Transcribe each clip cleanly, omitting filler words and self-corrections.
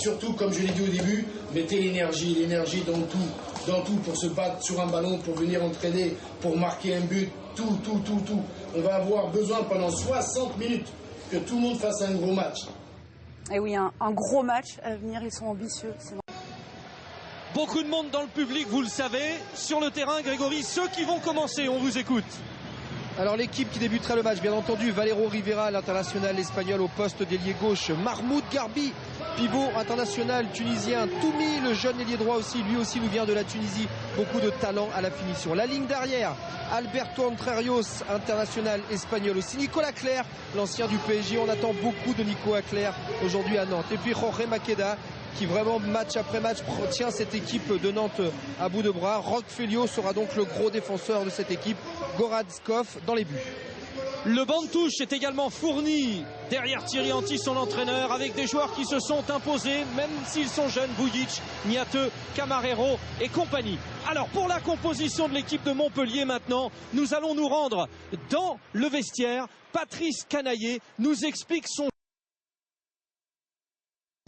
surtout, comme je l'ai dit au début, mettez l'énergie dans tout pour se battre sur un ballon, pour venir entraîner, pour marquer un but, tout. On va avoir besoin pendant 60 minutes que tout le monde fasse un gros match. Et oui, un gros match à venir, ils sont ambitieux. Beaucoup de monde dans le public, vous le savez. Sur le terrain, Grégory, ceux qui vont commencer, on vous écoute. Alors l'équipe qui débutera le match, bien entendu, Valero Rivera, l'international espagnol au poste d'ailier gauche. Mahmoud Garbi, pivot international tunisien. Toumi, le jeune ailier droit aussi, lui aussi nous vient de la Tunisie. Beaucoup de talent à la finition. La ligne d'arrière, Alberto Entrerrios, international espagnol aussi. Nicolas Clerc, l'ancien du PSG. On attend beaucoup de Nico Clerc aujourd'hui à Nantes. Et puis Jorge Maqueda, qui vraiment match après match tient cette équipe de Nantes à bout de bras. Roque Felio sera donc le gros défenseur de cette équipe. Goradskov dans les buts. Le banc de touche est également fourni derrière Thierry Anti, son entraîneur, avec des joueurs qui se sont imposés, même s'ils sont jeunes, Vujic, Niateux, Camarero et compagnie. Alors pour la composition de l'équipe de Montpellier maintenant, nous allons nous rendre dans le vestiaire. Patrice Canaillé nous explique son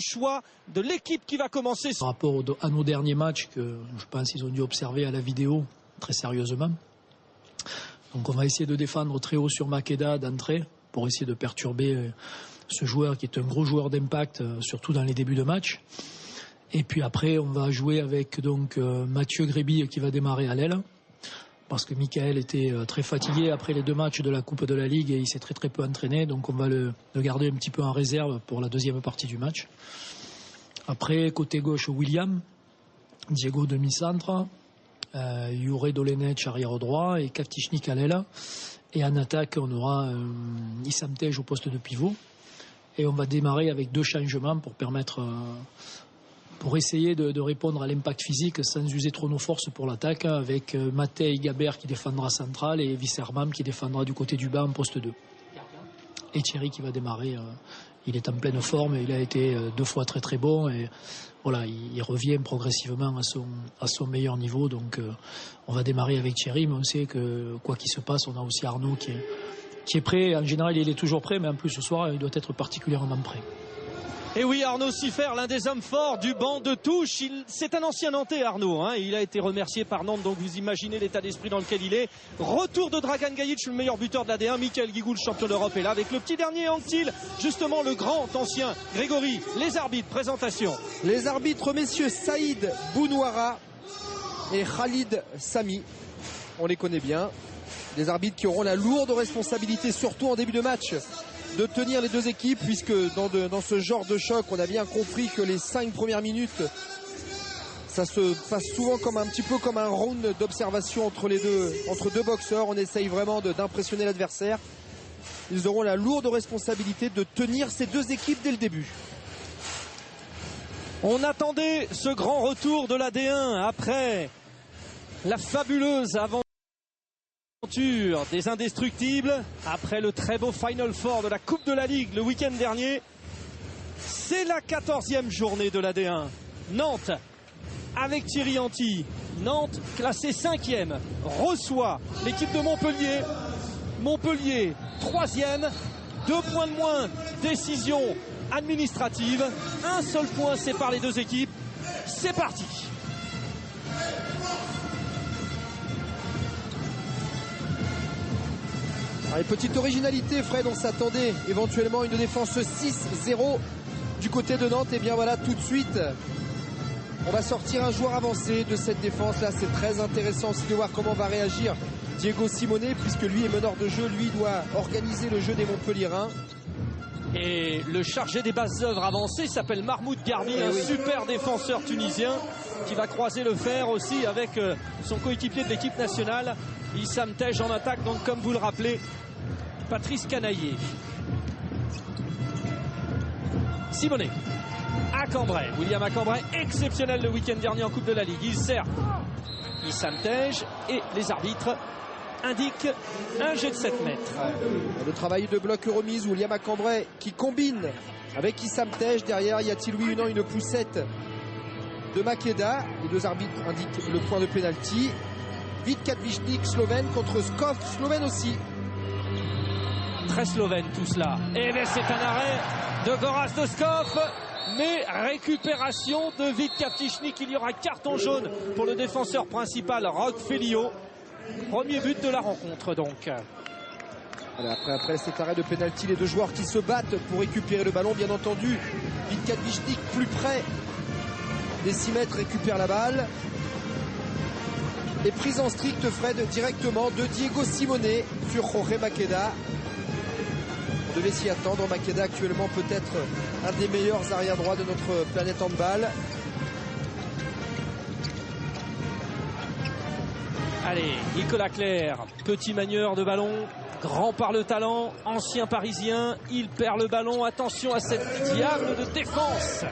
choix de l'équipe qui va commencer. Par rapport à nos derniers matchs que je pense qu'ils ont dû observer à la vidéo très sérieusement. Donc on va essayer de défendre très haut sur Maqueda d'entrée pour essayer de perturber ce joueur qui est un gros joueur d'impact, surtout dans les débuts de match. Et puis après on va jouer avec donc Mathieu Gréby qui va démarrer à l'aile. Parce que Michael était très fatigué après les 2 matchs de la Coupe de la Ligue et il s'est très peu entraîné. Donc on va le garder un petit peu en réserve pour la deuxième partie du match. Après, côté gauche, William, Diego demi-centre, Jure Dolenech arrière droit et Kavtichnik à l'aile. Et en attaque, on aura Issam Tej au poste de pivot. Et on va démarrer avec 2 changements pour permettre... pour essayer de répondre à l'impact physique sans user trop nos forces pour l'attaque, avec Matej Gabert qui défendra central et Visserman qui défendra du côté du bas en poste 2. Et Thierry qui va démarrer, il est en pleine forme, il a été 2 fois très bon et voilà, il revient progressivement à son meilleur niveau. Donc on va démarrer avec Thierry, mais on sait que quoi qu'il se passe, on a aussi Arnaud qui est prêt. En général, il est toujours prêt, mais en plus ce soir, il doit être particulièrement prêt. Et oui, Arnaud Siffer, l'un des hommes forts du banc de touche. C'est un ancien Nantais, Arnaud. Il a été remercié par Nantes, donc vous imaginez l'état d'esprit dans lequel il est. Retour de Dragan Gajic, le meilleur buteur de la D1. Michael Guigou, champion d'Europe, est là avec le petit dernier Anctil, justement le grand ancien Grégory. Les arbitres, présentation. Les arbitres, messieurs Saïd Bounouara et Khalid Sami. On les connaît bien. Des arbitres qui auront la lourde responsabilité, surtout en début de match, de tenir les 2 équipes, puisque dans ce genre de choc, on a bien compris que les 5 premières minutes, ça se passe souvent comme un petit peu comme un round d'observation entre 2 boxeurs. On essaye vraiment d'impressionner l'adversaire. Ils auront la lourde responsabilité de tenir ces 2 équipes dès le début. On attendait ce grand retour de la D1 après la fabuleuse aventure des indestructibles, après le très beau Final Four de la Coupe de la Ligue le week-end dernier. C'est la 14e journée de la D1. Nantes, avec Thierry Anti, Nantes classé 5e, reçoit l'équipe de Montpellier. Montpellier 3e, 2 points de moins, décision administrative. Un seul point sépare les 2 équipes. C'est parti. Allez, petite originalité, Fred, on s'attendait éventuellement à une défense 6-0 du côté de Nantes. Et bien voilà, tout de suite, on va sortir un joueur avancé de cette défense-là. C'est très intéressant aussi de voir comment va réagir Diego Simone, puisque lui est meneur de jeu, lui doit organiser le jeu des Montpelliérains. Et le chargé des basses œuvres avancées s'appelle Mahmoud Garbi, super défenseur tunisien qui va croiser le fer aussi avec son coéquipier de l'équipe nationale, Issam Tej en attaque, donc comme vous le rappelez, Patrice Canaillé. Simone à Cambrai, William à Cambrai, exceptionnel le week-end dernier en Coupe de la Ligue. Il sert Issam Tej et les arbitres indiquent un jet de 7 mètres. Le travail de bloc remise, William à Cambrai qui combine avec Issam Tej. Derrière, y a-t-il une poussette de Maqueda. Les 2 arbitres indiquent le point de pénalty. Vitka Vichnik, slovène, contre Skov, slovène aussi. Très slovène tout cela. Et bien c'est un arrêt de Gorazd Skov. mais récupération de Vitkavtichnik. Il y aura carton jaune pour le défenseur principal, Roque Félio. Premier but de la rencontre donc. Voilà, après cet arrêt de pénalty, les deux joueurs qui se battent pour récupérer le ballon, bien entendu. Vitkavtichnik plus près des 6 mètres récupère la balle. Et prise en strict, Fred, directement de Diego Simonet sur Jorge Maqueda. On devait s'y attendre. Maqueda actuellement peut-être un des meilleurs arrière droits de notre planète handball. Allez, Nicolas Clerc, petit manieur de ballon, grand par le talent, ancien parisien, il perd le ballon. Attention à cette diable de défense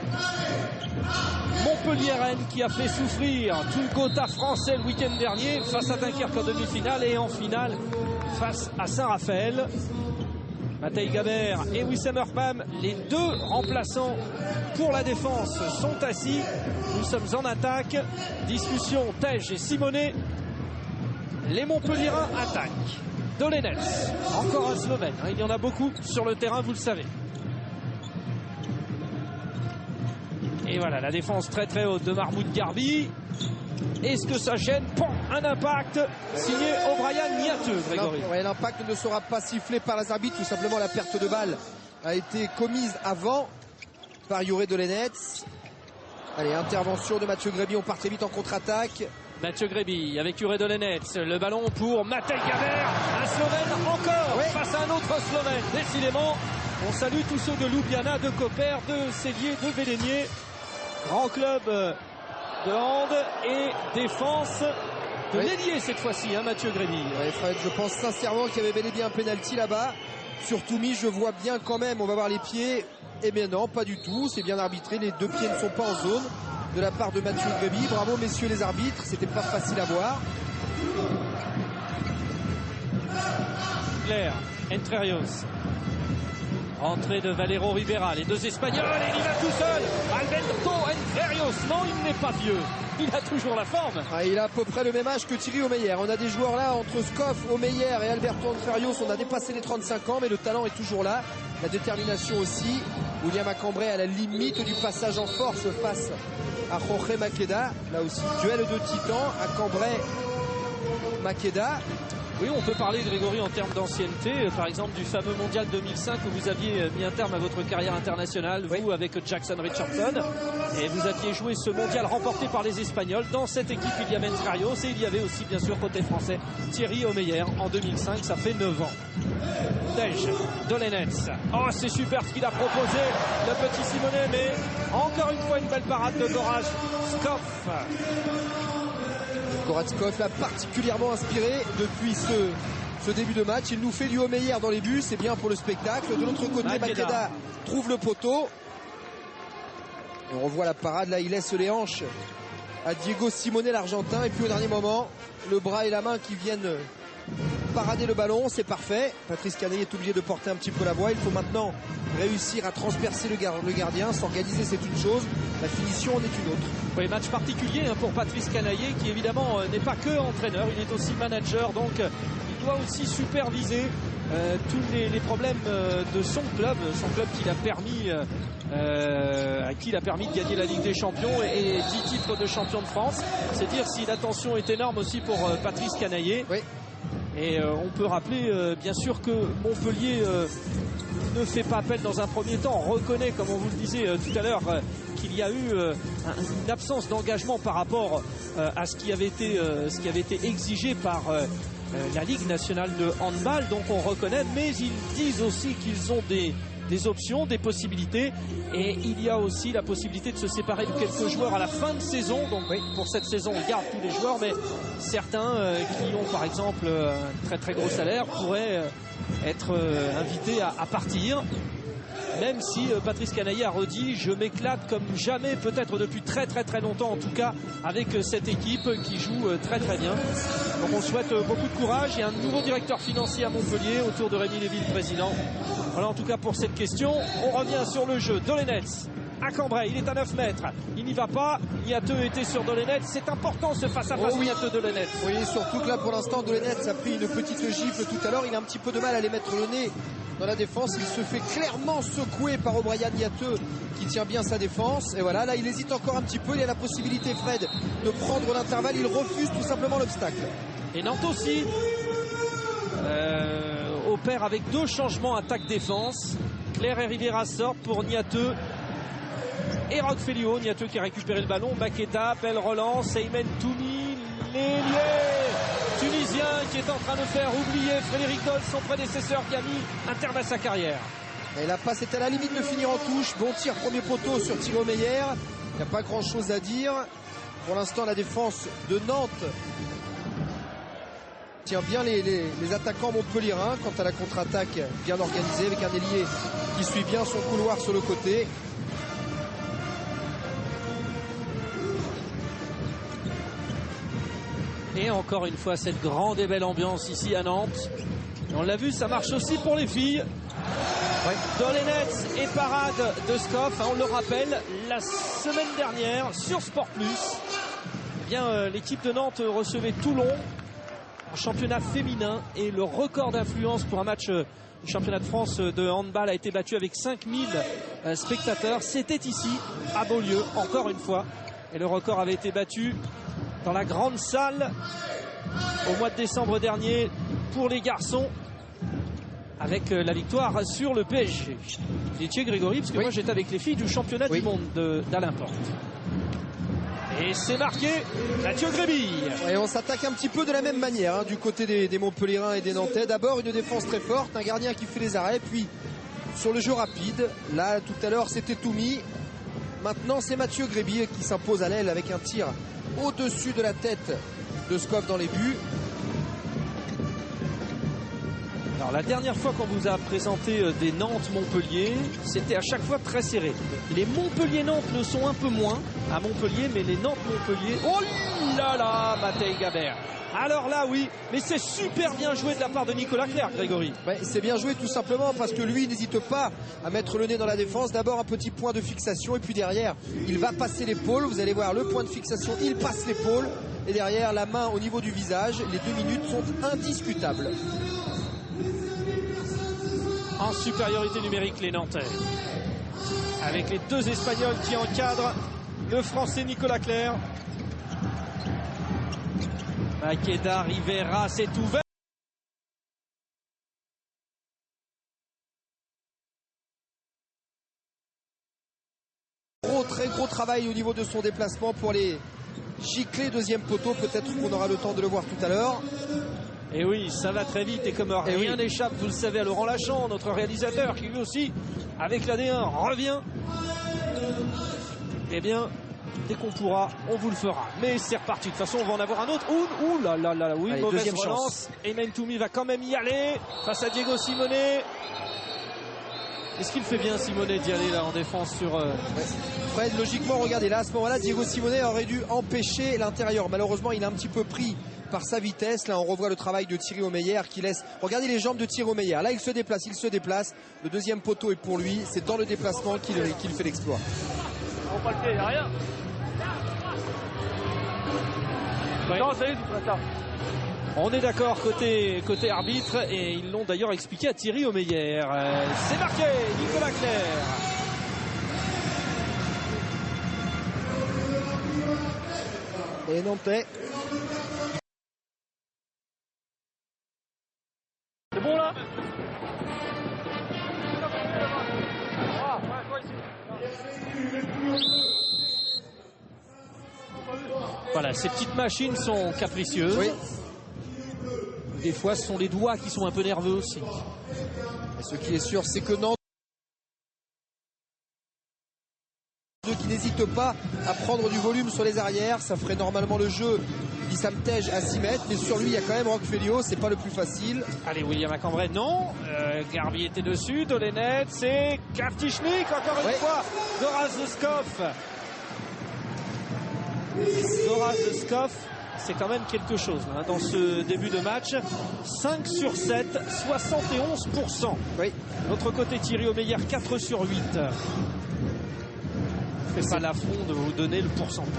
montpelliéraine qui a fait souffrir tout le Gotha français le week-end dernier face à Dunkerque en demi-finale et en finale face à Saint-Raphaël. Matej Gabert et Wissam Erpam, les deux remplaçants pour la défense, sont assis. Nous sommes en attaque. Discussion Tej et Simonet. Les Montpelliérains attaquent. Dolenec, encore un Slovène. Il y en a beaucoup sur le terrain, vous le savez. Et voilà, la défense très très haute de Mahmoud Garbi. Est-ce que ça gêne? Un impact signé O'Brien Niateux, Grégory. L'impact ne sera pas sifflé par les arbitres. Tout simplement, la perte de balle a été commise avant par Jure Dolenec. Allez, intervention de Mathieu Gréby. On part très vite en contre-attaque. Mathieu Gréby avec Jure Dolenec. Le ballon pour Matej Gabert. Un Slovène encore face à un autre Slovène. Décidément, on salue tous ceux de Ljubljana, de Koper, de Cellier, de Vélénier. Grand club de hand et défense de l'ailier cette fois-ci, Mathieu Gréby. Fred, je pense sincèrement qu'il y avait bel et bien un penalty là-bas. Sur Toumi, je vois bien quand même, on va voir les pieds. Eh bien non, pas du tout, c'est bien arbitré. Les deux pieds ne sont pas en zone de la part de Mathieu Gréby. Bravo messieurs les arbitres, c'était pas facile à voir. Claire, Entrerios. Entrée de Valero Rivera, les deux Espagnols, et il va tout seul. Alberto Entrerios, non, il n'est pas vieux, il a toujours la forme. Il a à peu près le même âge que Thierry Omeyer. On a des joueurs là, entre Scoff, Omeyer et Alberto Entrerios, on a dépassé les 35 ans, mais le talent est toujours là. La détermination aussi. William Acambray à la limite du passage en force face à Jorge Maqueda. Là aussi, duel de titans, Acambray, Maqueda. Oui, on peut parler, Grégory, en termes d'ancienneté, par exemple du fameux mondial 2005 où vous aviez mis un terme à votre carrière internationale, vous avec Jackson Richardson, et vous aviez joué ce mondial remporté par les Espagnols. Dans cette équipe, il y avait Entrerios et il y avait aussi, bien sûr, côté français, Thierry Omeyer en 2005, ça fait 9 ans. Tej, Dolenec. Oh, c'est super ce qu'il a proposé, le petit Simonet, mais encore une fois une belle parade de Gorazd Scoff. Gorazd Scoff l'a particulièrement inspiré depuis ce début de match. Il nous fait du Omeyer dans les buts, c'est bien pour le spectacle. De l'autre côté, Maqueda trouve le poteau. Et on revoit la parade, là il laisse les hanches à Diego Simonet, l'Argentin. Et puis au dernier moment, le bras et la main qui viennent parader le ballon, c'est parfait. Patrice Canaillé est obligé de porter un petit peu la voix. Il faut maintenant réussir à transpercer le gardien. S'organiser, c'est une chose, la finition en est une autre. Oui, match particulier pour Patrice Canaillé qui évidemment n'est pas que entraîneur, il est aussi manager, donc il doit aussi superviser tous les problèmes de son club qui l'a permis à qui il a permis de gagner la Ligue des Champions et 10 titres de champion de France. C'est dire si l'attention est énorme aussi pour Patrice Canaillé. Oui. Et on peut rappeler bien sûr que Montpellier ne fait pas appel dans un premier temps. On reconnaît, comme on vous le disait tout à l'heure, qu'il y a eu une absence d'engagement par rapport à ce qui avait été exigé par la Ligue nationale de handball. Donc on reconnaît, mais ils disent aussi qu'ils ont des options, des possibilités, et il y a aussi la possibilité de se séparer de quelques joueurs à la fin de saison. Donc pour cette saison on garde tous les joueurs, mais certains qui ont par exemple un très très gros salaire pourraient être invités à partir, même si Patrice Canaillé a redit: je m'éclate comme jamais, peut-être depuis très très très longtemps en tout cas, avec cette équipe qui joue très très bien. Donc on souhaite beaucoup de courage. Il y a un nouveau directeur financier à Montpellier autour de Rémi Lévy, le président. Voilà en tout cas pour cette question. On revient sur le jeu. Dolenec à Cambrai. Il est à 9 mètres. Il n'y va pas. Niateux était sur Dolenets. C'est important ce face-à-face Niateux-Dolenets. Oui, surtout que là pour l'instant Dolenets a pris une petite gifle tout à l'heure. Il a un petit peu de mal à aller mettre le nez dans la défense. Il se fait clairement secouer par O'Brien Niateux qui tient bien sa défense. Et voilà, là il hésite encore un petit peu. Il a la possibilité, Fred, de prendre l'intervalle. Il refuse tout simplement l'obstacle. Et Nantes aussi opère avec 2 changements attaque-défense. Claire et Rivera sortent pour Niateux et Roque Félio. Niateux qui a récupéré le ballon. Baketa, belle relance. Aymen Toumi, l'ailier tunisien qui est en train de faire oublier Frédéric Doll, son prédécesseur qui a mis un terme à sa carrière. Et la passe est à la limite de finir en touche. Bon tir, premier poteau sur Thilo Meyer. Il n'y a pas grand chose à dire. Pour l'instant, la défense de Nantes tient bien les attaquants montpelliérains. Quant à la contre-attaque bien organisée avec un ailier qui suit bien son couloir sur le côté. Et encore une fois cette grande et belle ambiance ici à Nantes. Et on l'a vu, ça marche aussi pour les filles. Ouais. Dolenets et parade de Scoff, on le rappelle, la semaine dernière sur Sport Plus, eh bien l'équipe de Nantes recevait Toulon en championnat féminin et le record d'influence pour un match du championnat de France de handball a été battu avec 5000 spectateurs. C'était ici à Beaulieu encore une fois et le record avait été battu dans la grande salle au mois de décembre dernier pour les garçons avec la victoire sur le PSG. Vous étiez, Grégory, parce que moi j'étais avec les filles du championnat du monde d'Alain Porte. Et c'est marqué Mathieu Gréby. Et on s'attaque un petit peu de la même manière du côté des Montpelliérains et des Nantais. D'abord une défense très forte, un gardien qui fait les arrêts, puis sur le jeu rapide. Là tout à l'heure c'était Toumi. Maintenant c'est Mathieu Gréby qui s'impose à l'aile avec un tir au-dessus de la tête de Scoff dans les buts. Alors la dernière fois qu'on vous a présenté des Nantes-Montpellier, c'était à chaque fois très serré. Les Montpellier-Nantes le sont un peu moins à Montpellier, mais les Nantes-Montpellier, oh là là, Matej Gabert. Alors là oui, mais c'est super bien joué de la part de Nicolas Clerc, Grégory. Ouais, c'est bien joué tout simplement parce que lui n'hésite pas à mettre le nez dans la défense. D'abord un petit point de fixation et puis derrière il va passer l'épaule. Vous allez voir le point de fixation, il passe l'épaule et derrière la main au niveau du visage. Les 2 minutes sont indiscutables. En supériorité numérique les Nantais. Avec les 2 Espagnols qui encadrent le Français Nicolas Clerc. Bakeda, Rivera, c'est ouvert. Très gros travail au niveau de son déplacement pour les gicler. Deuxième poteau, peut-être qu'on aura le temps de le voir tout à l'heure. Et oui, ça va très vite et comme rien n'échappe, vous le savez, à Laurent Lachant, notre réalisateur, qui lui aussi, avec la D1, revient. Eh bien, dès qu'on pourra, on vous le fera. Mais c'est reparti. De toute façon, on va en avoir un autre. Ouh là là là, oui, allez, mauvaise relance. Aymen Toumi va quand même y aller face à Diego Simone. Est-ce qu'il fait bien Simone d'y aller là en défense sur... Fred, logiquement, regardez, là à ce moment-là, Diego Simone aurait dû empêcher l'intérieur. Malheureusement, il est un petit peu pris par sa vitesse. Là, on revoit le travail de Thierry Omeyer qui laisse... Regardez les jambes de Thierry Omeyer. Là, il se déplace. Le deuxième poteau est pour lui. C'est dans le déplacement qu'il fait l'exploit. On va pas le pied, il n'y a rien. Non, ça y est, tout. On est d'accord côté arbitre et ils l'ont d'ailleurs expliqué à Thierry Omeyer. C'est marqué, Nicolas Clerc. Et Nantais. C'est bon là? Voilà, ces petites machines sont capricieuses. Oui. Des fois, ce sont les doigts qui sont un peu nerveux aussi. Et ce qui est sûr, c'est que Nantes qui n'hésite pas à prendre du volume sur les arrières. Ça ferait normalement le jeu d'Issam Tej à 6 mètres. Mais sur lui, il y a quand même Roque Félio. C'est pas le plus facile. Allez, William Cambrai, non. Garbi était dessus. Dolenets, c'est Kavtichnik, encore une fois. Goraz de Scoff. Goraz de Scoff, c'est quand même quelque chose hein, dans ce début de match. 5 sur 7, 71%. Oui. L'autre côté, Thierry Omeyer, 4 sur 8. fais pas l'affront de vous donner le pourcentage.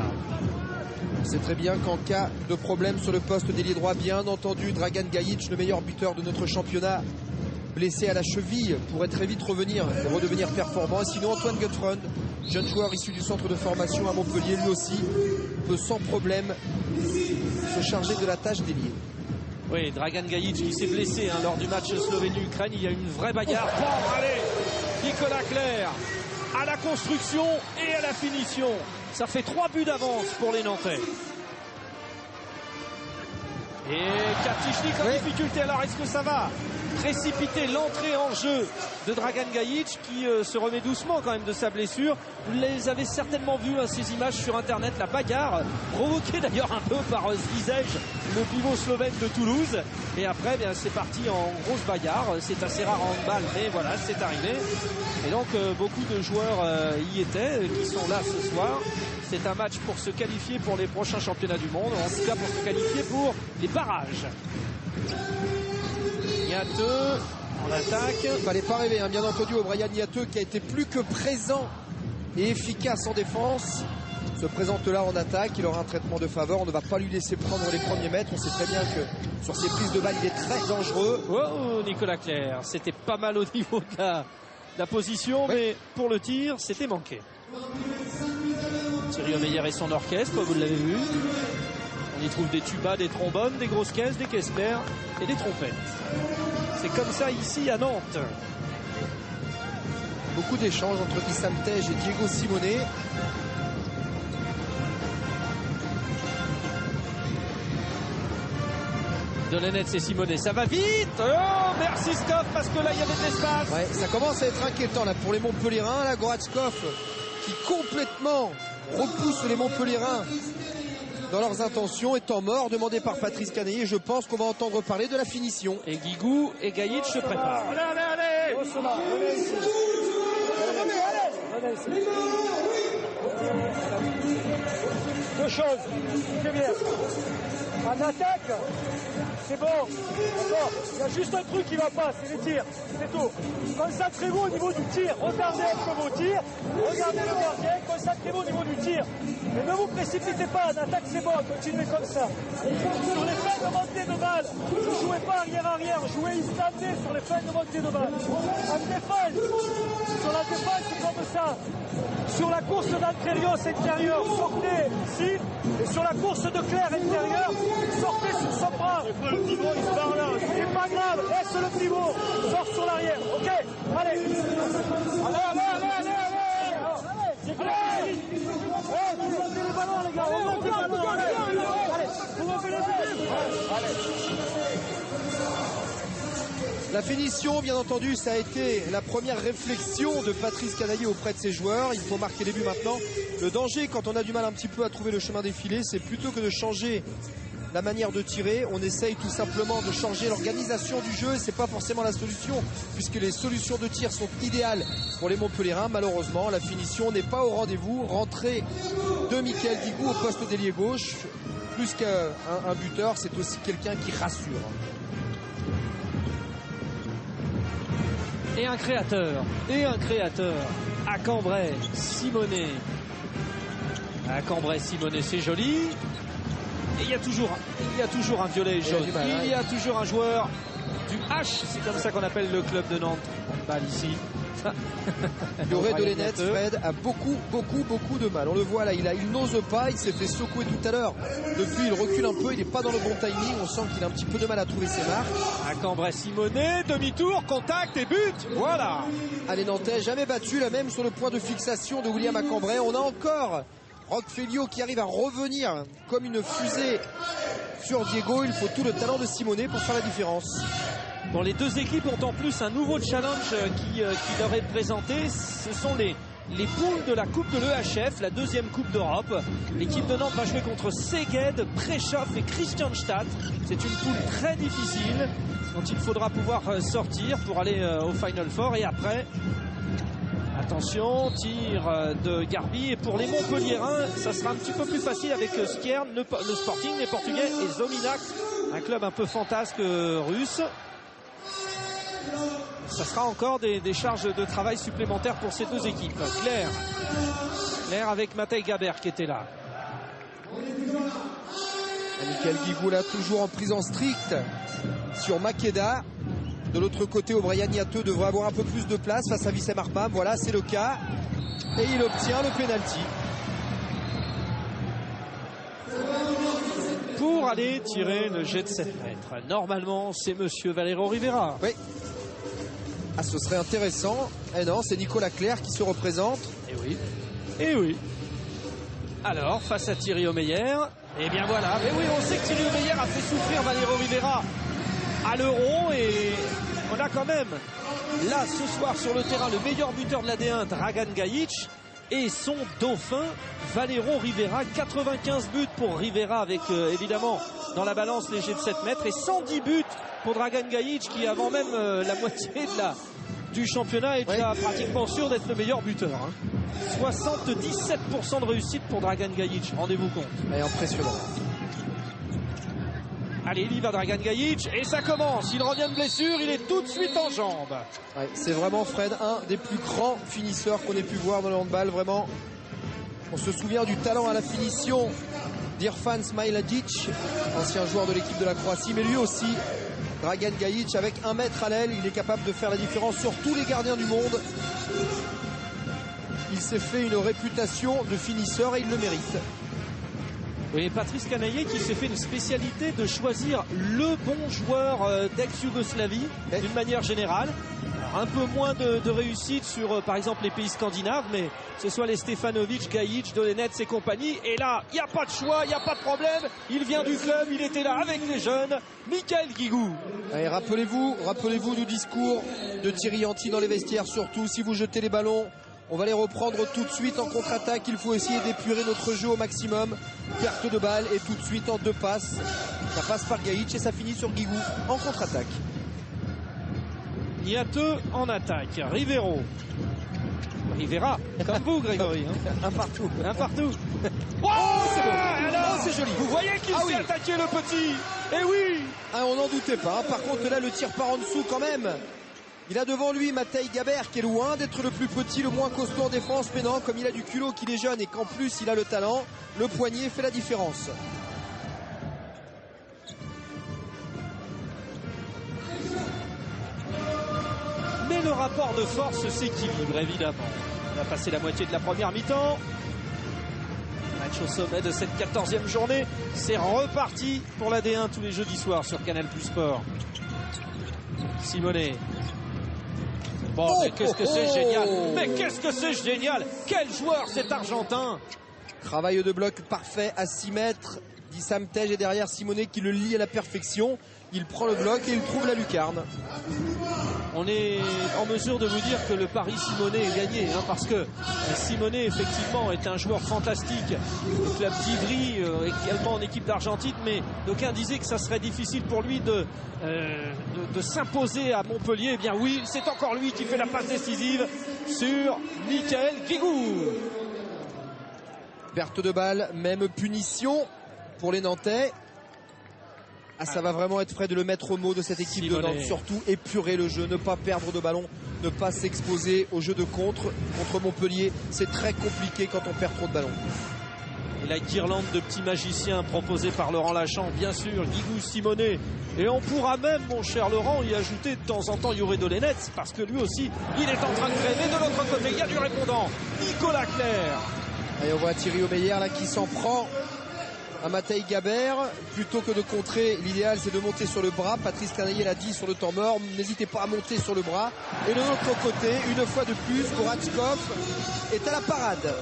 C'est très bien qu'en cas de problème sur le poste d'ailier droit, bien entendu, Dragan Gajic, le meilleur buteur de notre championnat, blessé à la cheville, pourrait très vite revenir et redevenir performant. Et sinon, Antoine Gutfreund, jeune joueur issu du centre de formation à Montpellier, lui aussi peut sans problème se charger de la tâche d'ailier. Oui, Dragan Gajic qui s'est blessé lors du match Slovénie-Ukraine. Il y a une vraie bagarre. Bon, allez, Nicolas Clerc à la construction et à la finition. Ça fait 3 buts d'avance pour les Nantais. Et Kartichnik en difficulté. Alors est-ce que ça va précipiter l'entrée en jeu de Dragan Gajic qui se remet doucement quand même de sa blessure? Vous les avez certainement vu ces images sur internet, la bagarre provoquée d'ailleurs un peu par Zizej, le pivot slovène de Toulouse. Et après c'est parti en grosse bagarre. C'est assez rare en handball, mais voilà, c'est arrivé. Et donc beaucoup de joueurs y étaient, qui sont là ce soir. C'est un match pour se qualifier pour les prochains championnats du monde, en tout cas pour se qualifier pour les barrages. Niateux en attaque. Il ne fallait pas rêver, bien entendu, O'Brien Niateux qui a été plus que présent et efficace en défense. Se présente là en attaque, il aura un traitement de faveur. On ne va pas lui laisser prendre les premiers mètres. On sait très bien que sur ses prises de balle, il est très dangereux. Oh, Nicolas Clerc, c'était pas mal au niveau de la position, oui. Mais pour le tir, c'était manqué. Thierry Omeyer et son orchestre, vous l'avez vu. On y trouve des tubas, des trombones, des grosses caisses, des caisses claires et des trompettes. C'est comme ça ici à Nantes. Beaucoup d'échanges entre Issam Tej et Diego Simonet. Dolenetz et Simonet, ça va vite. Oh, merci Skov, parce que là il y avait de l'espace. Ouais, ça commence à être inquiétant là pour les Montpelliérains. Là, Goratskov qui complètement repousse les Montpelliérains dans leurs intentions, étant mort, demandé par Patrice Canaillé. Je pense qu'on va entendre parler de la finition. Et Guigou et Gajic se préparent. Allez. Deux choses, c'est bien. En attaque, c'est bon. D'accord. Il y a juste un truc qui va pas, c'est les tirs. C'est tout. Concentrez-vous au niveau du tir. Regardez un peu vos tirs. Regardez le gardien. Concentrez-vous au niveau du tir. Mais ne vous précipitez pas. En attaque, c'est bon. Continuez comme ça. Sur les fins de montée de balle, ne jouez pas arrière-arrière. Jouez instanté sur les fins de montée de balle. En défense, sur la défense, c'est comme ça. Sur la course d'Antrelios intérieur, sortez ici. Et sur la course de Clerc intérieur, sortez sur son bras. Le pivot, il se barre là. C'est pas grave, laisse le pivot. Sors sur l'arrière, ok. Allez. C'est clair. Vous montez le ballon, les gars. On monte le ballon. Allez, vous montez les ballons. Allez. La finition, bien entendu, ça a été la première réflexion de Patrice Canaillé auprès de ses joueurs. Il faut marquer les buts maintenant. Le danger, quand on a du mal un petit peu à trouver le chemin des filets, c'est plutôt que de changer la manière de tirer. On essaye tout simplement de changer l'organisation du jeu. C'est pas forcément la solution, puisque les solutions de tir sont idéales pour les Montpelliérains. Malheureusement, la finition n'est pas au rendez-vous. Rentrée de Michael Guigou au poste d'ailier gauche. Plus qu'un buteur, c'est aussi quelqu'un qui rassure. Et un créateur à Cambrai, Simonet. À Cambrai, Simonet, c'est joli. Et il y a toujours un violet jaune. Il y a toujours un joueur du H, c'est comme ça qu'on appelle le club de Nantes. On balle ici. Doré Dolenetz, Fred a beaucoup de mal. On le voit là, il n'ose pas, il s'est fait secouer tout à l'heure. Depuis, il recule un peu, il n'est pas dans le bon timing. On sent qu'il a un petit peu de mal à trouver ses marques. À Cambrai, Simonet, demi-tour, contact et but. Voilà. Allez, Nantais, jamais battu, là même sur le point de fixation de William à Cambrai. On a encore Roch Félio qui arrive à revenir comme une fusée sur Diego. Il faut tout le talent de Simonet pour faire la différence. Bon, les deux équipes ont en plus un nouveau challenge qui leur est présenté. Ce sont les poules de la Coupe de l'EHF, la deuxième Coupe d'Europe. L'équipe de Nantes va jouer contre Szeged, Prešov et Kristianstad. C'est une poule très difficile dont il faudra pouvoir sortir pour aller au Final Four. Et après, attention, tir de Garbi. Et pour les Montpelliérains, ça sera un petit peu plus facile avec Skjern, le Sporting, les Portugais et Zominac, un club un peu fantasque russe. ça sera encore des charges de travail supplémentaires pour ces deux équipes. Claire avec Matej Gaber qui était là. Michael Guigou là toujours en prison stricte sur Makeda. De l'autre côté, O'Brien Niateux devrait avoir un peu plus de place face à Wissem Arpam. Voilà, c'est le cas. Et il obtient le pénalty. Pour aller tirer le jet de 7 mètres. Normalement, c'est monsieur Valero Rivera. Oui. Ah, ce serait intéressant. Eh non, c'est Nicolas Clerc qui se représente. Et oui. Et oui. Alors, face à Thierry Omeyer, et bien voilà. Mais oui, on sait que Thierry Omeyer a fait souffrir Valero Rivera à l'Euro et on a quand même là ce soir sur le terrain le meilleur buteur de la D1, Dragan Gajic, et son dauphin Valero Rivera. 95 buts pour Rivera avec évidemment dans la balance les jets de 7 mètres et 110 buts pour Dragan Gajic qui avant même la moitié du championnat est déjà pratiquement sûr d'être le meilleur buteur. 77% de réussite pour Dragan Gajic, rendez-vous compte. Et impressionnant. Allez, il y va Dragan Gajic et ça commence. Il revient de blessure, il est tout de suite en jambes. Ouais, c'est vraiment Fred, un des plus grands finisseurs qu'on ait pu voir dans le handball. Vraiment, on se souvient du talent à la finition d'Irfan Smailagic, ancien joueur de l'équipe de la Croatie, mais lui aussi, Dragan Gajic, avec 1 mètre à l'aile, il est capable de faire la différence sur tous les gardiens du monde. Il s'est fait une réputation de finisseur et il le mérite. Oui, Patrice Canaillé qui s'est fait une spécialité de choisir le bon joueur d'ex-Yougoslavie d'une manière générale. Alors, un peu moins de réussite sur par exemple les pays scandinaves, mais que ce soit les Stefanovic, Gajic, Dolenets et compagnie. Et là, il n'y a pas de choix, il n'y a pas de problème. Il vient du club, il était là avec les jeunes. Michael Guigou. Allez, rappelez-vous du discours de Thierry Anti dans les vestiaires, surtout si vous jetez les ballons. On va les reprendre tout de suite en contre-attaque. Il faut essayer d'épurer notre jeu au maximum. Perte de balle et tout de suite en 2 passes. Ça passe par Gajic et ça finit sur Guigou en contre-attaque. Niateux en attaque. Rivera, comme vous Grégory. Un partout. Un partout. Oh, c'est beau. Alors, c'est joli. Vous voyez qu'il s'est attaqué le petit. Eh oui. Ah, on n'en doutait pas. Par contre là, le tir part en dessous quand même. Il a devant lui Matej Gaber qui est loin d'être le plus petit, le moins costaud en défense. Mais non, comme il a du culot, qu'il est jeune et qu'en plus il a le talent, le poignet fait la différence. Mais le rapport de force s'équilibre évidemment. On a passé la moitié de la première mi-temps. Match au sommet de cette 14e journée. C'est reparti pour la D1 tous les jeudis soirs sur Canal+ Sport. Simonet. Bon, mais qu'est-ce que c'est génial! Mais qu'est-ce que c'est génial! Quel joueur cet Argentin! Travail de bloc parfait à 6 mètres. Dissam Tej est derrière Simonet qui le lie à la perfection. Il prend le bloc et il trouve la lucarne. On est en mesure de vous dire que le pari Simonet est gagné, parce que Simonet effectivement est un joueur fantastique. Le club d'Ivry également en équipe d'Argentine, mais d'aucuns disaient que ça serait difficile pour lui de s'imposer à Montpellier. Eh bien oui, c'est encore lui qui fait la passe décisive sur Michael Guigou. Perte de balle, même punition pour les Nantais. Ah, ça va vraiment être Fred de le mettre au mot de cette équipe de Nantes. Surtout épurer le jeu, ne pas perdre de ballon, ne pas s'exposer au jeu de contre Montpellier. C'est très compliqué quand on perd trop de ballons. Et la guirlande de petits magiciens proposée par Laurent Lachamp, bien sûr, Guigou, Simonet. Et on pourra même, mon cher Laurent, y ajouter de temps en temps Yoré Dolenets, parce que lui aussi, il est en train de créer. De l'autre côté, il y a du répondant, Nicolas Clerc. Et on voit Thierry Omeyer là qui s'en prend à Matej Gaber. Plutôt que de contrer, l'idéal c'est de monter sur le bras. Patrice Canaillé l'a dit sur le temps mort, n'hésitez pas à monter sur le bras. Et de l'autre côté, une fois de plus, Goratchkov est à la parade.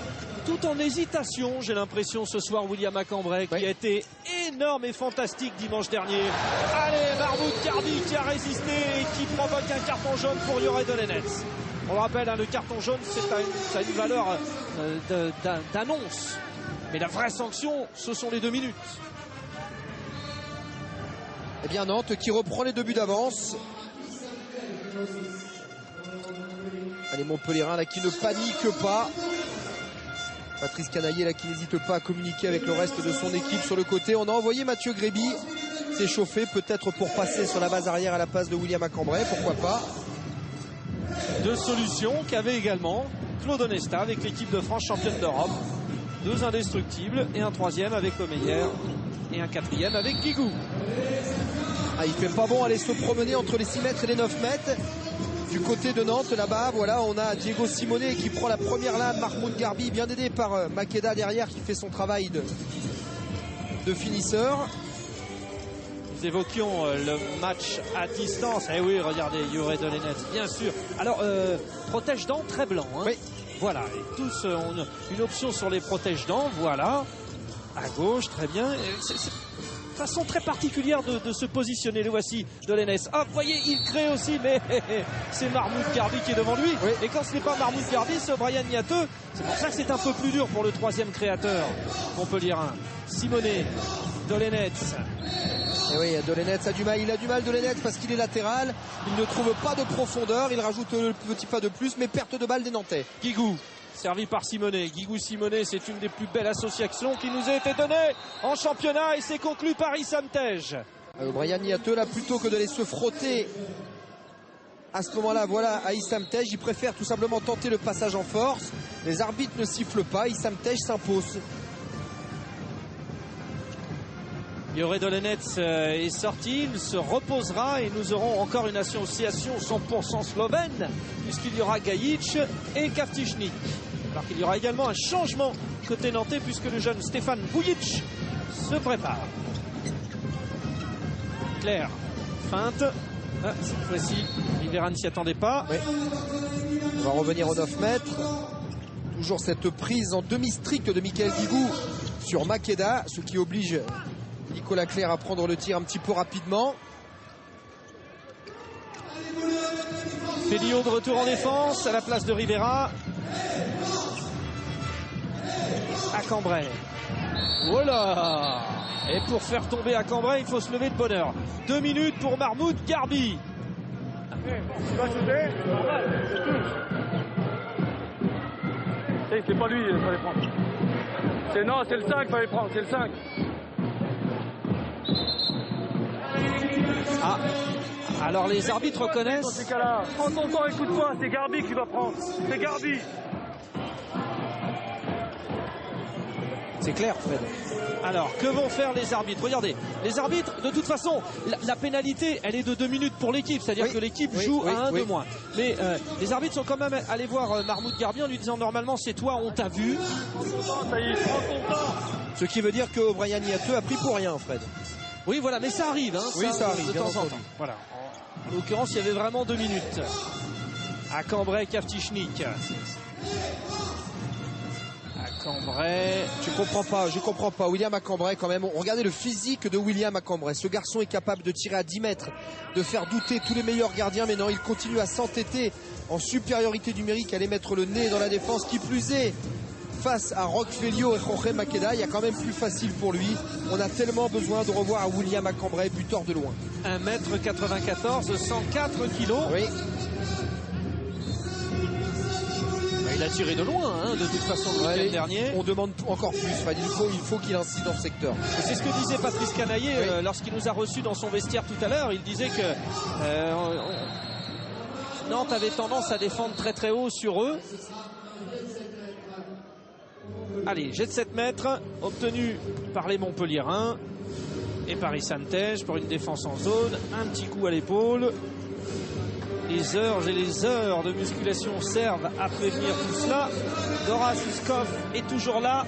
Tout en hésitation, j'ai l'impression ce soir, William Cambrai, qui a été énorme et fantastique dimanche dernier. Allez, Mahmoud Garbi qui a résisté et qui provoque un carton jaune pour Yoré Dolenets. On le rappelle, le carton jaune, ça a une valeur d'annonce. Mais la vraie sanction, ce sont les 2 minutes. Eh bien Nantes qui reprend les 2 buts d'avance. Allez, Montpellierin là qui ne panique pas. Patrice Canaillé là qui n'hésite pas à communiquer avec le reste de son équipe sur le côté. On a envoyé Mathieu Gréby s'échauffer peut-être pour passer sur la base arrière à la place de William Cambrai, pourquoi pas. Deux solutions qu'avait également Claude Onesta avec l'équipe de France championne d'Europe. Deux indestructibles et un troisième avec Omeyer et un quatrième avec Guigou. Ah, il fait pas bon aller se promener entre les 6 mètres et les 9 mètres. Du côté de Nantes, là-bas, voilà, on a Diego Simone qui prend la première lame. Mahmoud Garbi, bien aidé par Makeda derrière, qui fait son travail de finisseur. Nous évoquions le match à distance. Eh oui, regardez, Joré Dolenec, bien sûr. Alors, protège-dents très blanc. Hein. Oui. Voilà, et tous ont une option sur les protège-dents. Voilà, à gauche, très bien. C'est façon très particulière de se positionner. Le voici, Dolenec. Ah, vous voyez, il crée aussi, mais c'est Mahmoud Garbi qui est devant lui. Oui. Et quand ce n'est pas Mahmoud Garbi, c'est Brian Niateux. C'est pour ça que c'est un peu plus dur pour le troisième créateur montpelliérain. Simone, Dolenec. Et oui, Dolenec a du mal, il a du mal Dolenec parce qu'il est latéral, il ne trouve pas de profondeur, il rajoute le petit pas de plus, mais perte de balle des Nantais. Guigou, servi par Simone. Guigou Simone, c'est une des plus belles associations qui nous a été donnée en championnat et c'est conclu par Issam Tej. Brian Niateux, là, plutôt que d'aller se frotter à ce moment-là, voilà, à Issam Tej, il préfère tout simplement tenter le passage en force. Les arbitres ne sifflent pas, Issam Tej s'impose. Joré Dolenec est sorti, il se reposera et nous aurons encore une association 100% slovène puisqu'il y aura Gajic et Kaftichnik. Alors qu'il y aura également un changement côté nantais puisque le jeune Stefan Bujic se prépare. Claire, feinte. Ah, cette fois-ci, Rivera ne s'y attendait pas. Oui. On va revenir aux 9 mètres. Toujours cette prise en demi-strict de Michael Guigou sur Makeda, ce qui oblige Nicolas Claire à prendre le tir un petit peu rapidement. Félio de retour en défense à la place de Rivera. À Cambrai. Voilà. Et pour faire tomber à Cambrai, il faut se lever de bonne heure. 2 minutes pour Mahmoud Garbi. Tu vas shooter, je touche. C'est pas lui, il fallait prendre. Non, c'est le 5 qu'il fallait prendre, c'est le 5. Ah, alors les arbitres Dans reconnaissent. ces cas-là, prends ton temps, écoute-toi, c'est Garbi qui va prendre. C'est Garbi. C'est clair, Fred. Alors, que vont faire les arbitres? Regardez, les arbitres, de toute façon, la pénalité, elle est de 2 minutes pour l'équipe, c'est-à-dire que l'équipe joue à 1 de moins. Mais les arbitres sont quand même allés voir Mahmoud Garbi en lui disant normalement c'est toi, on t'a vu. Ça y est, prends ton temps. Ce qui veut dire que Brian Niateux a pris pour rien, Fred. Oui, voilà, mais ça arrive. Hein, oui, ça arrive de temps en temps. Voilà. En l'occurrence, il y avait vraiment 2 minutes. À Cambrai, Kaftichnik. À Cambrai. Je comprends pas. William à Cambrai, quand même. Regardez le physique de William à Cambrai. Ce garçon est capable de tirer à 10 mètres, de faire douter tous les meilleurs gardiens. Mais non, il continue à s'entêter en supériorité numérique, à aller mettre le nez dans la défense. Qui plus est, face à Roque Félio et Jorge Makeda, il y a quand même plus facile pour lui. On a tellement besoin de revoir à William à Cambrai, buteur de loin. 1m94, 104 kg. Oui. Il a tiré de loin, hein, de toute façon, le week-end dernier. On demande encore plus. Enfin, il faut qu'il incite dans ce secteur. C'est ce que disait Patrice Canaillé lorsqu'il nous a reçus dans son vestiaire tout à l'heure. Il disait que Nantes avait tendance à défendre très très haut sur eux. Allez, jet de 7 mètres obtenu par les Montpelliérains et par Issam Tej pour une défense en zone. Un petit coup à l'épaule. Les heures et les heures de musculation servent à prévenir tout cela. Gorazd Skov est toujours là.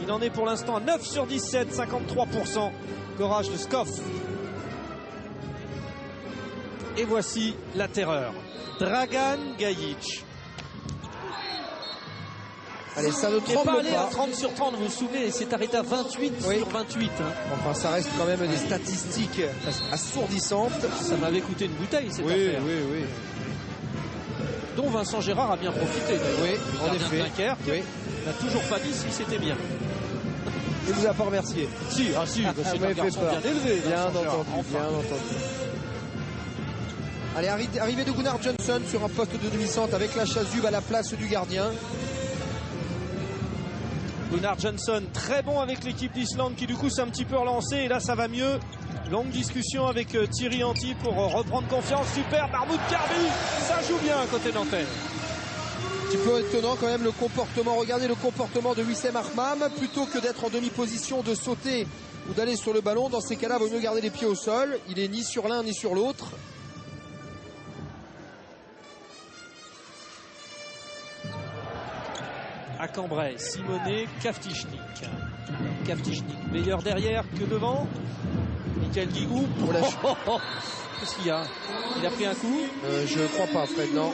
Il en est pour l'instant à 9 sur 17, 53%. Gorazd Skov. Et voici la terreur. Dragan Gajic. Allez, ça ne tremble pas. pas. Allé à 30 sur 30, vous vous souvenez, il s'est arrêté à 28 sur 28. Hein. Enfin, ça reste quand même des statistiques assourdissantes. Ça m'avait coûté une bouteille, cette affaire. Oui. Dont Vincent Gérard a bien profité. Oui, en effet. Dunkerque, n'a toujours pas dit si c'était bien. Il vous a pas remercié. Si, c'est un garçon bien élevé. Bien entendu. Allez, arrivée de Gunnar Johnson sur un poste de demi-centre avec la chasuble à la place du gardien. Gunnar Johnson, très bon avec l'équipe d'Islande qui du coup s'est un petit peu relancé. Et là, ça va mieux. Longue discussion avec Thierry Anti pour reprendre confiance. Super, Mahmoud Garbi, ça joue bien côté nantais. Un petit peu étonnant quand même le comportement. Regardez le comportement de Wissem Ahmam. Plutôt que d'être en demi-position, de sauter ou d'aller sur le ballon, dans ces cas-là, il vaut mieux garder les pieds au sol. Il est ni sur l'un ni sur l'autre. À Cambrai, Simonet, Kaftichnik. Kaftichnik, meilleur derrière que devant. Michael Guigou. Qu'est-ce qu'il y a? Il a pris un coup? Je crois pas, Fred, non.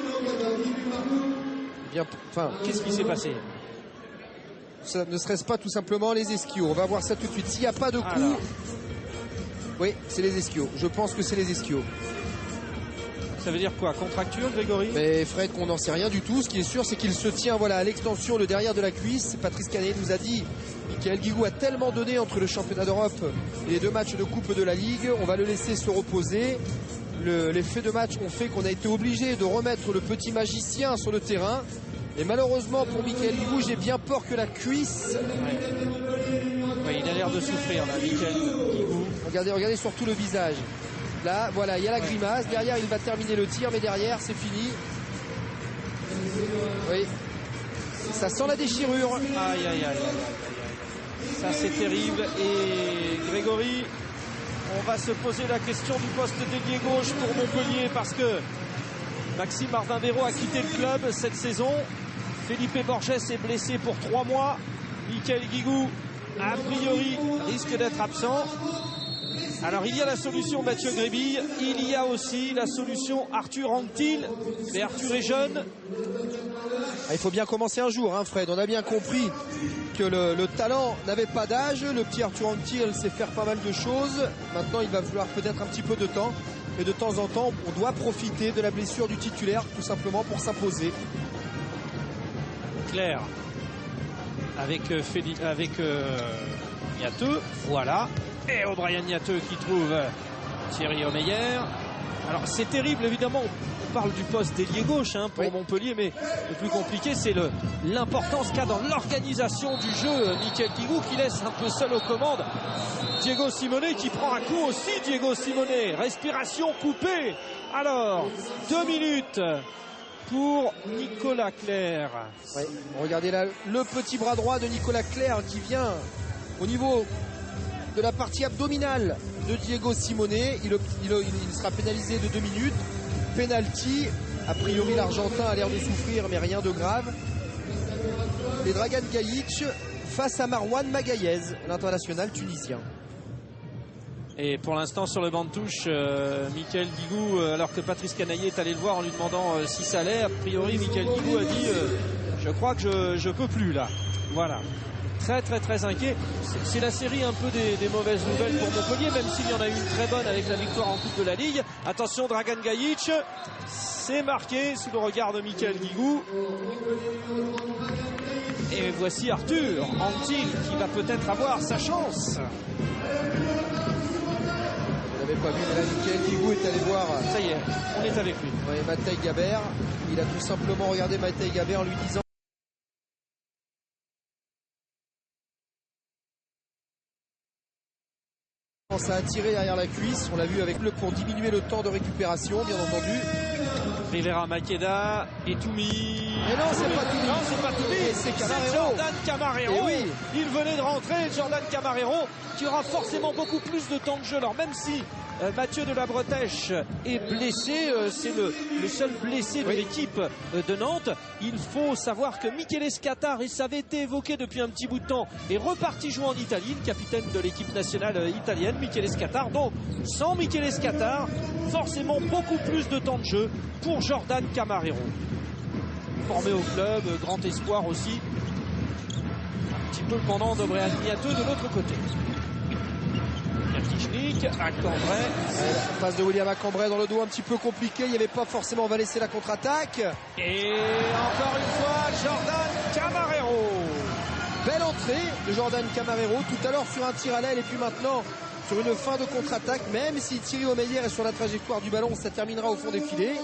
Bien, enfin, qu'est-ce qui s'est passé? Ça ne serait-ce pas tout simplement les ischios? On va voir ça tout de suite. S'il n'y a pas de coup, oui, c'est les ischios. Je pense que c'est les ischios. Ça veut dire quoi? Contracture, Grégory? Mais Fred, on n'en sait rien du tout. Ce qui est sûr, c'est qu'il se tient voilà, à l'extension, le derrière de la cuisse. Patrice Canet nous a dit, Michael Guigou a tellement donné entre le championnat d'Europe et les 2 matchs de Coupe de la Ligue. On va le laisser se reposer. Les faits de match ont fait qu'on a été obligé de remettre le petit magicien sur le terrain. Et malheureusement pour Michael Guigou, j'ai bien peur que la cuisse... Ouais, il a l'air de souffrir là, Michael Guigou. Regardez surtout le visage. Là, voilà, il y a la grimace. Derrière, il va terminer le tir, mais derrière, c'est fini. Oui. Ça sent la déchirure. Aïe, aïe, aïe. Ça, c'est terrible. Et Grégory, on va se poser la question du poste d'ailier gauche pour Montpellier parce que Maxime Martin-Béraud a quitté le club cette saison. Felipe Borges est blessé pour 3 mois. Michael Guigou, a priori, risque d'être absent. Alors il y a la solution Mathieu Grébille, il y a aussi la solution Arthur Anquetil, mais Arthur est jeune. Il faut bien commencer un jour, hein, Fred. On a bien compris que le talent n'avait pas d'âge. Le petit Arthur Anquetil sait faire pas mal de choses. Maintenant il va falloir peut-être un petit peu de temps. Et de temps en temps, on doit profiter de la blessure du titulaire tout simplement pour s'imposer. Claire avec Niateux, voilà. Et O'Brien Niateux qui trouve Thierry Omeyer. Alors c'est terrible évidemment, on parle du poste d'ailier gauche hein, pour Montpellier, mais le plus compliqué c'est l'importance qu'a dans l'organisation du jeu Michael Guigou qui laisse un peu seul aux commandes Diego Simonet qui prend un coup aussi. Diego Simonet, respiration coupée. Alors 2 minutes pour Nicolas Clerc. Ouais, regardez là le petit bras droit de Nicolas Clerc qui vient au niveau de la partie abdominale de Diego Simonet. Il sera pénalisé de 2 minutes. Penalty. A priori l'Argentin a l'air de souffrir mais rien de grave. Et Dragan Gajic face à Marwan Magaïez, l'international tunisien. Et pour l'instant sur le banc de touche, Michael Guigou, alors que Patrice Canaillé est allé le voir en lui demandant si ça allait, a priori Michael Guigou a dit je crois que je peux plus là. Voilà. Très inquiet. C'est la série un peu des mauvaises nouvelles pour Montpellier, même s'il y en a eu une très bonne avec la victoire en Coupe de la Ligue. Attention, Dragan Gajic, c'est marqué sous le regard de Michael Guigou. Et voici Arthur Anquetil qui va peut-être avoir sa chance. Vous n'avez pas vu, mais là Michael Guigou est allé voir. Ça y est, on est avec lui. Ouais, Matej Gabert. Il a tout simplement regardé Matej Gabert en lui disant ça a tiré derrière la cuisse, on l'a vu avec pour diminuer le temps de récupération, bien entendu. Rivera Makeda et Toumi. Mais non, c'est pas Toumi. Non, c'est pas Toumi, c'est Jordan Camarero. Et oui. Il venait de rentrer, Jordan Camarero, qui aura forcément beaucoup plus de temps de jeu. Alors même si Mathieu de la Bretèche est blessé, c'est le seul blessé de l'équipe de Nantes. Il faut savoir que Michele Scatar, et ça avait été évoqué depuis un petit bout de temps, est reparti jouer en Italie, le capitaine de l'équipe nationale italienne, Michele Scatar. Donc sans Michele Scatar, forcément beaucoup plus de temps de jeu pour Jordan Camarero. Formé au club, grand espoir aussi. Un petit peu le pendant d'Obryan Niateux de l'autre côté. Kaftichnik à Cambrai. Passe de William à Cambrai dans le dos un petit peu compliqué. Il n'y avait pas forcément, on va laisser la contre-attaque. Et encore une fois, Jordan Camarero. Belle entrée de Jordan Camarero. Tout à l'heure sur un tir à l'aile et puis maintenant sur une fin de contre-attaque. Même si Thierry Omeyer est sur la trajectoire du ballon, ça terminera au fond des filets.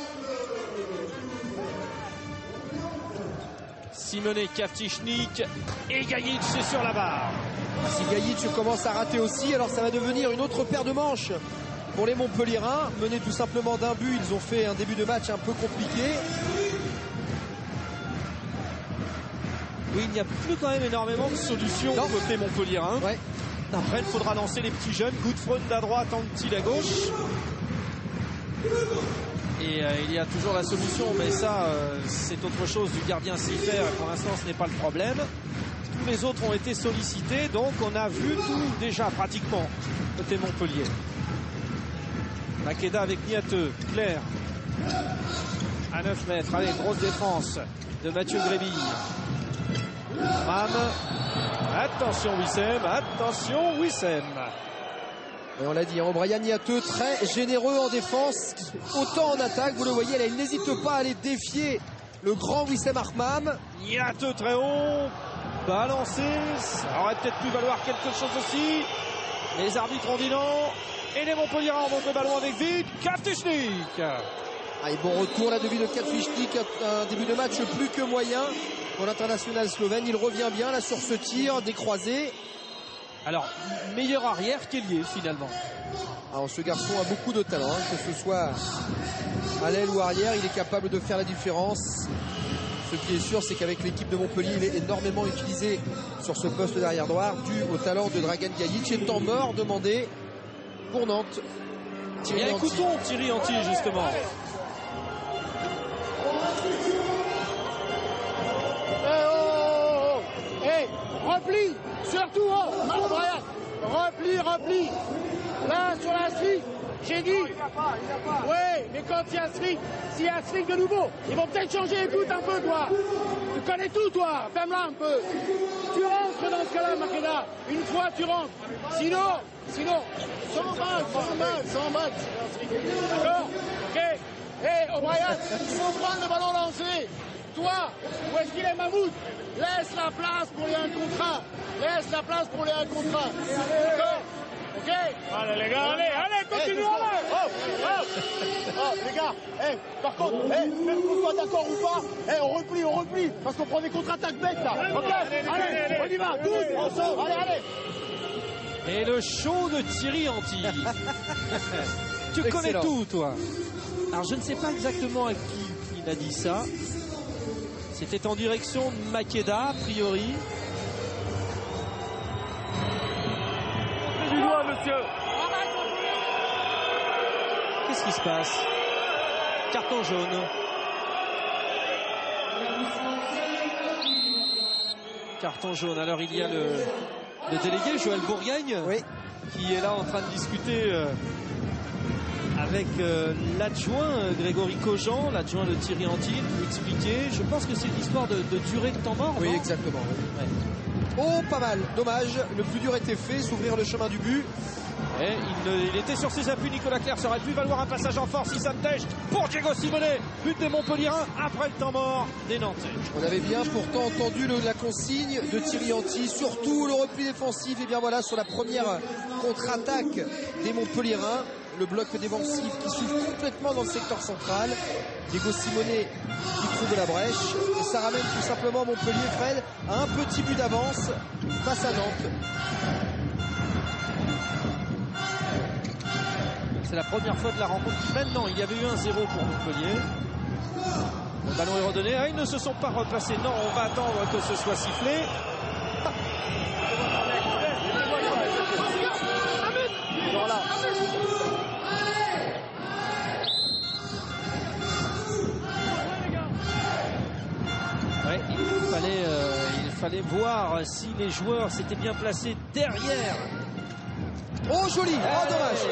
Simone, Kavtichnik et Gajic sur la barre. Si Gajic commence à rater aussi, alors ça va devenir une autre paire de manches pour les Montpelliérains. Menés tout simplement d'un but, ils ont fait un début de match un peu compliqué. Oui, il n'y a plus quand même énormément de solutions côté montpelliérain. Ouais. Après, il faudra lancer les petits jeunes. Gudfrund à droite, Antil à gauche. Et il y a toujours la solution, mais ça, c'est autre chose du gardien s'y faire. Pour l'instant, ce n'est pas le problème. Tous les autres ont été sollicités, donc on a vu tout déjà, pratiquement, côté Montpellier. Makeda avec Niateux, Claire. À 9 mètres, allez, grosse défense de Mathieu Gréby. Ram. Attention Wissem. Et on l'a dit, Brian Niateux très généreux en défense, autant en attaque, vous le voyez, là, il n'hésite pas à aller défier le grand Wissem Armam. Niateux très haut, balancé, ça aurait peut-être pu valoir quelque chose aussi. Les arbitres ont dit non, et les Montpelliérains remontent le ballon avec vite. Kavtichnik. Et bon retour là de vie de Kavtichnik, un début de match plus que moyen pour l'international slovène. Il revient bien là sur ce tir décroisé. Alors, meilleur arrière qu'ailier finalement. Alors ce garçon a beaucoup de talent, que ce soit à l'aile ou arrière, il est capable de faire la différence. Ce qui est sûr, c'est qu'avec l'équipe de Montpellier, il est énormément utilisé sur ce poste d'arrière droit, dû au talent de Dragan Gajic. Et temps mort demandé pour Nantes. Bien, écoutons Thierry Anti justement. Repli, surtout, repli. Là, sur la street, j'ai dit. Ouais, mais quand il y a street, s'il y a street de nouveau, ils vont peut-être changer les buts un peu, toi. Tu connais tout, toi. Ferme-la un peu. Tu rentres dans ce cas-là, Makeda. Une fois, tu rentres. Sinon, 100 balles. D'accord? Ok. Hey, O'Brien, il faut prendre le ballon lancé. Toi, où est-ce qu'il est, Mahmoud? Laisse la place pour les 1 contre 1. D'accord? Ok? Allez, les gars, allez, continue, les gars, par contre, même qu'on soit d'accord ou pas, on replie, parce qu'on prend des contre-attaques bêtes, là. Ok? Allez, on y va, tous, ensemble, allez. Et le show de Thierry Anti. Tu connais tout, toi. Alors, je ne sais pas exactement à qui il a dit ça. C'était en direction de Makeda, a priori. Du doigt, monsieur. Qu'est-ce qui se passe? Carton jaune. Carton jaune. Alors il y a le délégué Joël Bourgagne, qui est là en train de discuter avec l'adjoint Grégory Cogent, l'adjoint de Thierry Anti, expliquer. Je pense que c'est une histoire de durée de temps mort. Oui, non? exactement. Ouais. Oh, pas mal. Dommage. Le plus dur était fait, s'ouvrir le chemin du but. Et il était sur ses appuis. Nicolas Claire, ça aurait pu valoir un passage en force. Issam Tej pour Diego Simone. But des Montpelliérains après le temps mort des Nantais. On avait bien pourtant entendu la consigne de Thierry Anti, surtout le repli défensif. Et bien voilà, sur la première contre-attaque des Montpelliérains, le bloc défensif qui s'ouvre complètement dans le secteur central. Diego Simone qui trouve de la brèche. Et ça ramène tout simplement Montpellier, Fred, à un petit but d'avance face à Nantes. C'est la première fois de la rencontre qui mène. Non, il y avait eu 1-0 pour Montpellier. Le ballon est redonné. Ah, ils ne se sont pas replacés. Non, on va attendre que ce soit sifflé. Voilà. Ouais, il fallait voir si les joueurs s'étaient bien placés derrière. Oh joli, oh dommage.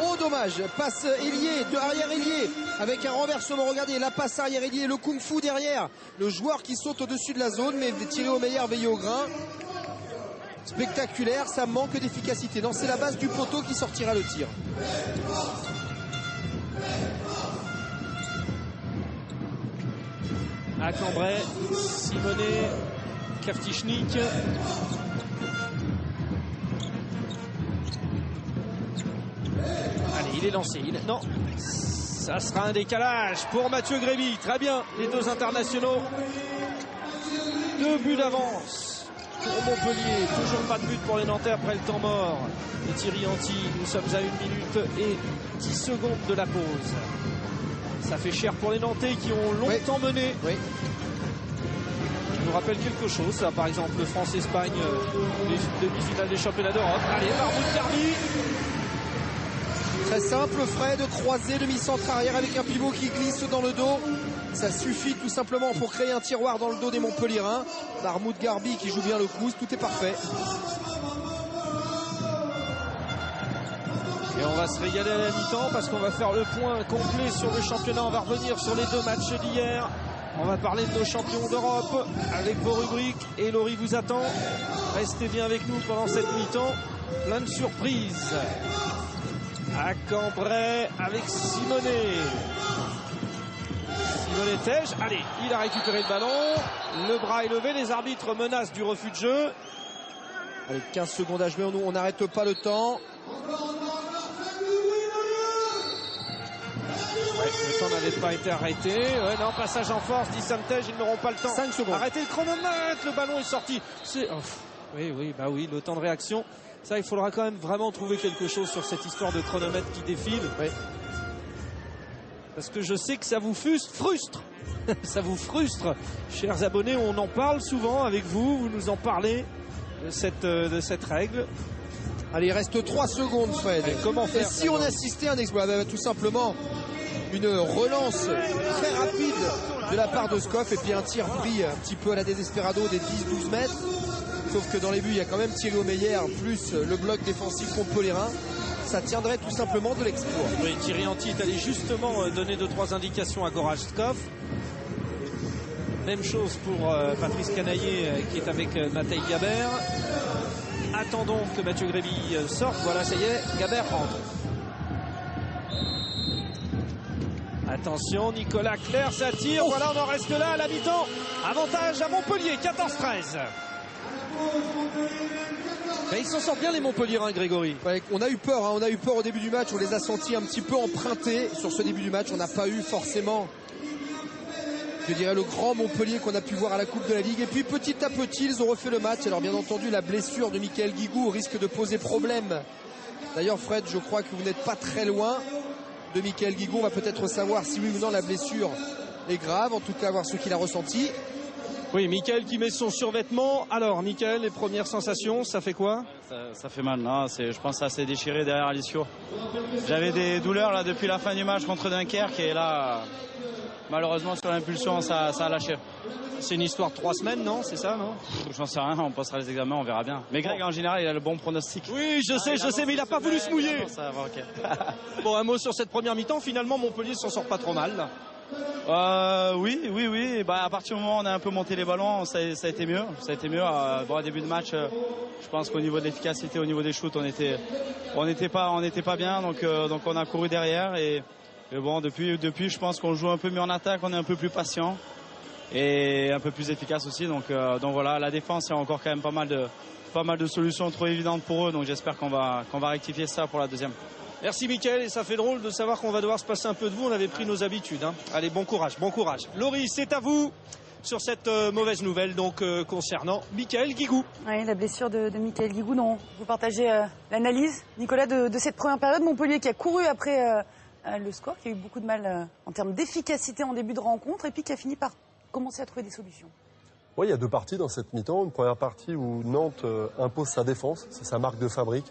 Oh dommage, passe ailier, de arrière ailier, avec un renversement, regardez, la passe arrière ailier, le kung-fu derrière, le joueur qui saute au-dessus de la zone, mais tiré au meilleur, veillé au grain. Spectaculaire, ça manque d'efficacité. Non, c'est la base du poteau qui sortira le tir. À Cambrai, Simone, Kavtichnik. Allez, il est lancé. Non, ça sera un décalage pour Mathieu Gréby. Très bien, les deux internationaux 2 buts d'avance pour Montpellier. Toujours pas de but pour les Nantais après le temps mort. Et Thierry Anti, nous sommes à 1 minute et 10 secondes de la pause. Ça fait cher pour les Nantais qui ont longtemps mené. Oui. Je nous rappelle quelque chose, ça, par exemple, le France-Espagne, les demi-finales des championnats d'Europe. Allez, Mahmoud Garbi. Très simple, Fred, croisé, demi-centre arrière avec un pivot qui glisse dans le dos. Ça suffit tout simplement pour créer un tiroir dans le dos des Montpelliérains. Mahmoud Garbi qui joue bien le coup, tout est parfait. Et on va se régaler à la mi-temps parce qu'on va faire le point complet sur le championnat. On va revenir sur les 2 matchs d'hier. On va parler de nos champions d'Europe avec vos rubriques. Et Laurie vous attend. Restez bien avec nous pendant cette mi-temps. Plein de surprises. À Cambrai avec Simonet. Simonet Tej. Allez, il a récupéré le ballon. Le bras est levé. Les arbitres menacent du refus de jeu. Allez, 15 secondes à jouer. On n'arrête pas le temps. Le temps n'avait pas été arrêté. Ouais, non, passage en force, dit Samtej, ils n'auront pas le temps. 5 secondes. Arrêtez le chronomètre, le ballon est sorti. Oui, le temps de réaction. Ça, il faudra quand même vraiment trouver quelque chose sur cette histoire de chronomètre qui défile. Oui. Parce que je sais que ça vous frustre. Ça vous frustre. Chers abonnés, on en parle souvent avec vous. Vous nous en parlez de cette règle. Allez, il reste 3 secondes, Fred. Et comment faire? Et si on assistait à un exploit, tout simplement une relance très rapide de la part de Scoff et puis un tir pris un petit peu à la désesperado des 10-12 mètres. Sauf que dans les buts, il y a quand même Thierry Omeyer plus le bloc défensif montpelliérain. Ça tiendrait tout simplement de l'exploit. Oui, Thierry Anti est allé justement donner 2-3 indications à Gorazd Scoff. Même chose pour Patrice Canaillé qui est avec Matej Gabert. Attendons que Mathieu Gréby sorte. Voilà, ça y est, Gabert rentre. Attention, Nicolas Clerc, ça tire. Voilà, on en reste là à la mi-temps. Avantage à Montpellier, 14-13. Mais ils s'en sortent bien les Montpelliérains, Grégory. Ouais, on a eu peur, on a eu peur au début du match. On les a sentis un petit peu empruntés sur ce début du match. On n'a pas eu forcément, je dirais, le grand Montpellier qu'on a pu voir à la Coupe de la Ligue. Et puis petit à petit, ils ont refait le match. Alors bien entendu, la blessure de Michael Guigou risque de poser problème. D'ailleurs, Fred, je crois que vous n'êtes pas très loin de Michael Guigou. On va peut-être savoir si oui ou non la blessure est grave. En tout cas, voir ce qu'il a ressenti. Oui, Michael qui met son survêtement. Alors, Michael, les premières sensations, ça fait quoi? Ça fait mal, non, je pense que ça s'est déchiré derrière Alessio. J'avais des douleurs là depuis la fin du match contre Dunkerque et là, malheureusement sur l'impulsion, ça a lâché. C'est une histoire de 3 semaines, non? C'est ça, non? J'en sais rien, on passera les examens, on verra bien. Mais Greg, en général, il a le bon pronostic. Oui, je sais, mais il n'a pas voulu se mouiller. Ça va, okay. Bon, un mot sur cette première mi-temps. Finalement, Montpellier s'en sort pas trop mal, là. Oui. Bah, à partir du moment où on a un peu monté les ballons, ça a été mieux. Ça a été mieux. Bon, au début de match, je pense qu'au niveau de l'efficacité, au niveau des shoots, on n'était pas bien. Donc on a couru derrière. Et bon, depuis, je pense qu'on joue un peu mieux en attaque. On est un peu plus patient et un peu plus efficace aussi. Donc voilà, la défense, il y a encore quand même pas mal de solutions trop évidentes pour eux. Donc j'espère qu'on va rectifier ça pour la deuxième. Merci Mickaël, et ça fait drôle de savoir qu'on va devoir se passer un peu de vous. On avait pris nos habitudes. Hein. Allez, bon courage. Laurie, c'est à vous sur cette mauvaise nouvelle donc concernant Michael Guigou. Oui, la blessure de Michael Guigou, dont vous partagez l'analyse, Nicolas, de cette première période. Montpellier qui a couru après le score, qui a eu beaucoup de mal en termes d'efficacité en début de rencontre, et puis qui a fini par commencer à trouver des solutions. Oui, il y a 2 parties dans cette mi-temps. Une première partie où Nantes impose sa défense, c'est sa marque de fabrique.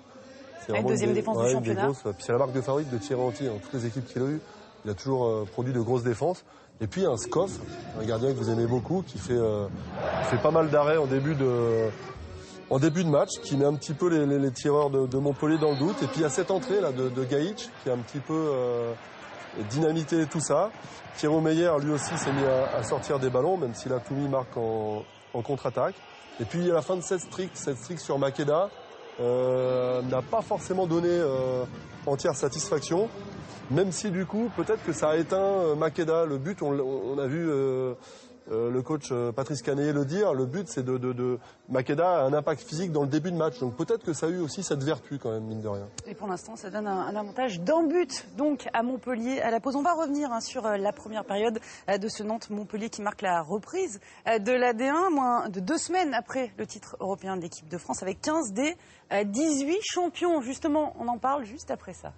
C'est la deuxième défense du championnat. Puis c'est la marque de fabrique de Thierry Anti. Dans toutes les équipes qu'il a eues, il a toujours produit de grosses défenses. Et puis un Scoff, un gardien que vous aimez beaucoup, qui fait pas mal d'arrêts en début de match, qui met un petit peu les tireurs de Montpellier dans le doute. Et puis il y a cette entrée là de Gaïch qui a un petit peu dynamité tout ça. Thierry Omeyer, lui aussi, s'est mis à sortir des ballons, même si là Toumi marque en contre-attaque. Et puis à la fin de cette streak sur Makeda, n'a pas forcément donné entière satisfaction, même si du coup peut-être que ça a éteint Makeda. Le but, on a vu le coach Patrice Canet le dire, le but c'est de Makeda a un impact physique dans le début de match. Donc peut-être que ça a eu aussi cette vertu quand même, mine de rien. Et pour l'instant, ça donne un avantage d'un but donc à Montpellier à la pause. On va revenir sur la première période de ce Nantes-Montpellier qui marque la reprise de la D1, moins de 2 semaines après le titre européen de l'équipe de France, avec 15 des 18 champions. Justement, on en parle juste après ça.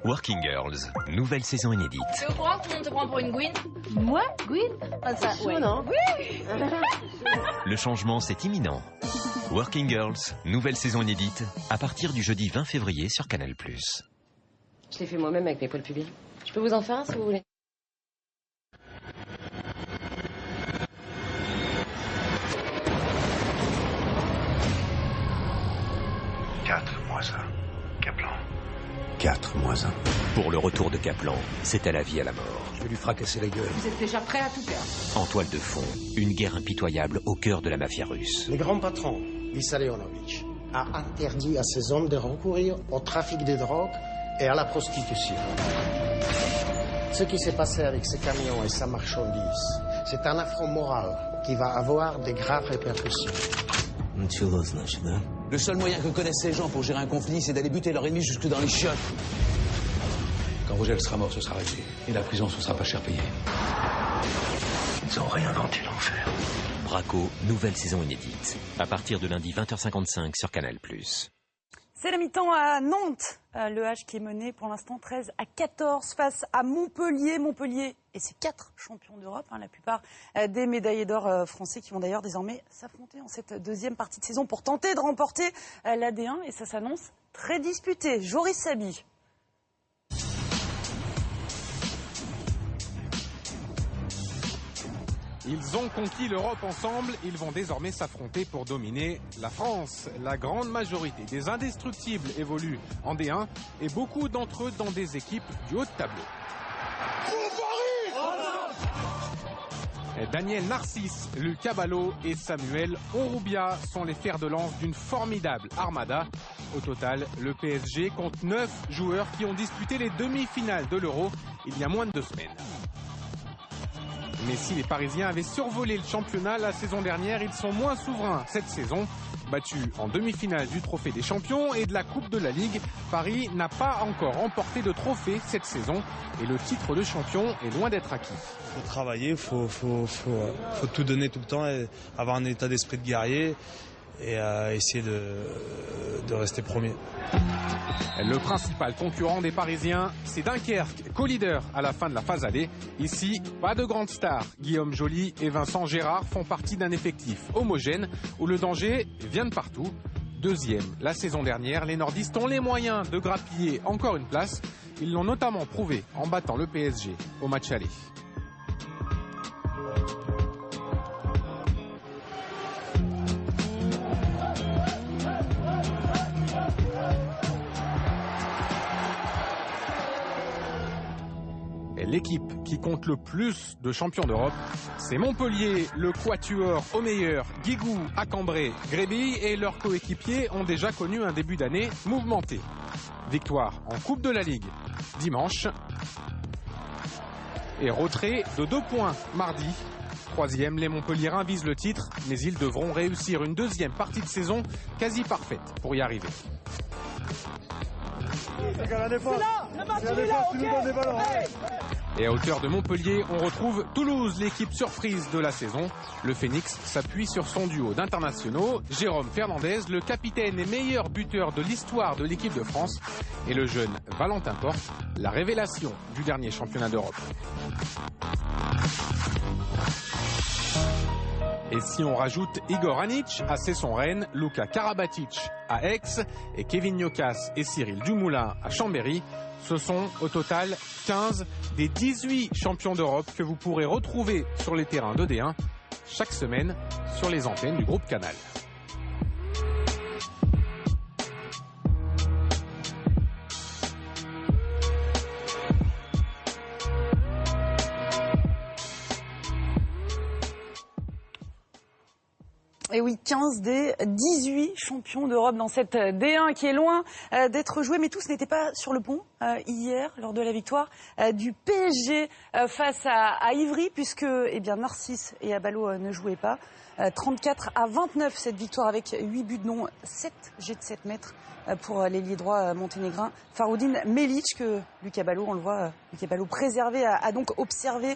Working Girls, nouvelle saison inédite. T'es au courant que tout le monde te prend pour une Gwyn? Moi, Gwyn? Ça, ouais. Non. Oui. Le changement, c'est imminent. Working Girls, nouvelle saison inédite, à partir du jeudi 20 février sur Canal+. Je l'ai fait moi-même avec mes poils pubiens. Je peux vous en faire un si vous voulez. Kaplan. 4-1. Pour le retour de Kaplan, c'est à la vie à la mort. Je vais lui fracasser la gueule. Vous êtes déjà prêt à tout perdre. En toile de fond, une guerre impitoyable au cœur de la mafia russe. Le grand patron, Vissarionovitch, a interdit à ses hommes de recourir au trafic de drogue et à la prostitution. Ce qui s'est passé avec ces camions et sa marchandise, c'est un affront moral qui va avoir de graves répercussions. Le seul moyen que connaissent ces gens pour gérer un conflit, c'est d'aller buter leur ennemi jusque dans les chiottes. Quand Rogel sera mort, ce sera réglé. Et la prison, ce sera pas cher payé. Ils ont réinventé l'enfer. Braco, nouvelle saison inédite. À partir de lundi 20h55 sur Canal+. C'est la mi-temps à Nantes. Le H qui est mené pour l'instant 13-14 face à Montpellier. Montpellier et ses 4 champions d'Europe. La plupart des médaillés d'or français qui vont d'ailleurs désormais s'affronter en cette deuxième partie de saison pour tenter de remporter la D1. Et ça s'annonce très disputé. Joris Sabi. Ils ont conquis l'Europe ensemble, ils vont désormais s'affronter pour dominer la France. La grande majorité des indestructibles évoluent en D1 et beaucoup d'entre eux dans des équipes du haut de tableau. Daniel Narcisse, Lucas Ballot et Samuel Onroubia sont les fers de lance d'une formidable armada. Au total, le PSG compte 9 joueurs qui ont disputé les demi-finales de l'Euro il y a moins de 2 semaines. Mais si les Parisiens avaient survolé le championnat la saison dernière, ils sont moins souverains cette saison. Battus en demi-finale du Trophée des Champions et de la Coupe de la Ligue, Paris n'a pas encore remporté de trophée cette saison et le titre de champion est loin d'être acquis. Il faut travailler, faut tout donner tout le temps et avoir un état d'esprit de guerrier et essayer de rester premier. Le principal concurrent des Parisiens, c'est Dunkerque, co-leader à la fin de la phase aller. Ici, pas de grandes stars. Guillaume Joly et Vincent Gérard font partie d'un effectif homogène où le danger vient de partout. Deuxième, la saison dernière, les nordistes ont les moyens de grappiller encore une place. Ils l'ont notamment prouvé en battant le PSG au match aller. L'équipe qui compte le plus de champions d'Europe, c'est Montpellier, le quatuor au meilleur, Guigou, Acambré, Gréby et leurs coéquipiers ont déjà connu un début d'année mouvementé. Victoire en Coupe de la Ligue dimanche et retrait de 2 points mardi. Troisième, les Montpelliérains visent le titre, mais ils devront réussir une deuxième partie de saison quasi parfaite pour y arriver. C'est la défense. Tu nous donnes des ballons. Et à hauteur de Montpellier, on retrouve Toulouse, l'équipe surprise de la saison. Le Phénix s'appuie sur son duo d'internationaux, Jérôme Fernandez, le capitaine et meilleur buteur de l'histoire de l'équipe de France, et le jeune Valentin Porte, la révélation du dernier championnat d'Europe. Et si on rajoute Igor Anić à Cesson-Rennes, Luka Karabatic à Aix et Kevin Niokas et Cyril Dumoulin à Chambéry, ce sont au total 15 des 18 champions d'Europe que vous pourrez retrouver sur les terrains de D1 chaque semaine sur les antennes du groupe Canal. Et oui, 15 des 18 champions d'Europe dans cette D1 qui est loin d'être jouée. Mais tous n'étaient pas sur le pont hier lors de la victoire du PSG face à Ivry, puisque Narcisse et Abalo ne jouaient pas. 34-29 cette victoire avec 8 buts dont 7 jets de 7 mètres pour l'ailier droit monténégrin Faroudine Melic, que Luc Abalo, on le voit, Luc Abalo préservé, a donc observé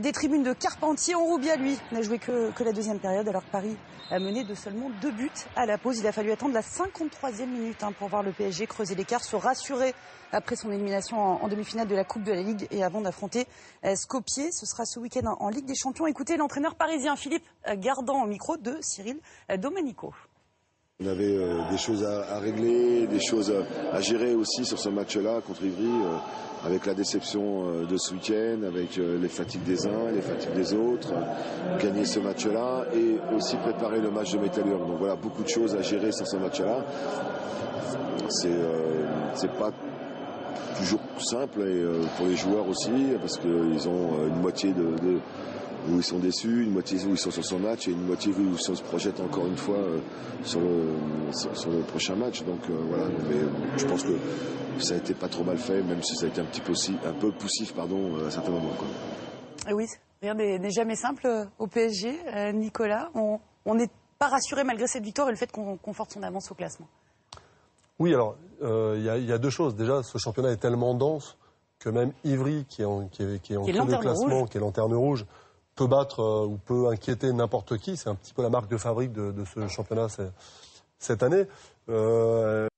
des tribunes de Carpentier. Onroubia, lui, n'a joué que la deuxième période, alors que Paris a mené de seulement 2 buts à la pause. Il a fallu attendre la 53e minute pour voir le PSG creuser l'écart, se rassurer après son élimination en demi-finale de la Coupe de la Ligue et avant d'affronter Skopje. Ce sera ce week-end en Ligue des Champions. Écoutez l'entraîneur parisien Philippe Gardant au micro de Cyril Domenico. On avait des choses à régler, des choses à gérer aussi sur ce match-là contre Ivry, avec la déception de ce week-end, avec les fatigues des uns, les fatigues des autres, gagner ce match-là et aussi préparer le match de Métallurg. Donc voilà, beaucoup de choses à gérer sur ce match-là. C'est pas toujours simple et pour les joueurs aussi, parce qu'ils ont une moitié où ils sont déçus, une moitié où ils sont sur son match et une moitié où ils se projettent encore une fois sur le prochain match. Donc voilà, mais je pense que ça a été pas trop mal fait, même si ça a été un peu poussif à certains moments, quoi. Et oui, rien n'est jamais simple au PSG, Nicolas. On n'est pas rassuré malgré cette victoire et le fait qu'on conforte son avance au classement. Oui, alors il y a deux choses. Déjà, ce championnat est tellement dense que même Ivry, qui est en queue de classement, qui est lanterne rouge, peut battre ou peut inquiéter n'importe qui. C'est un petit peu la marque de fabrique de ce championnat cette année. Il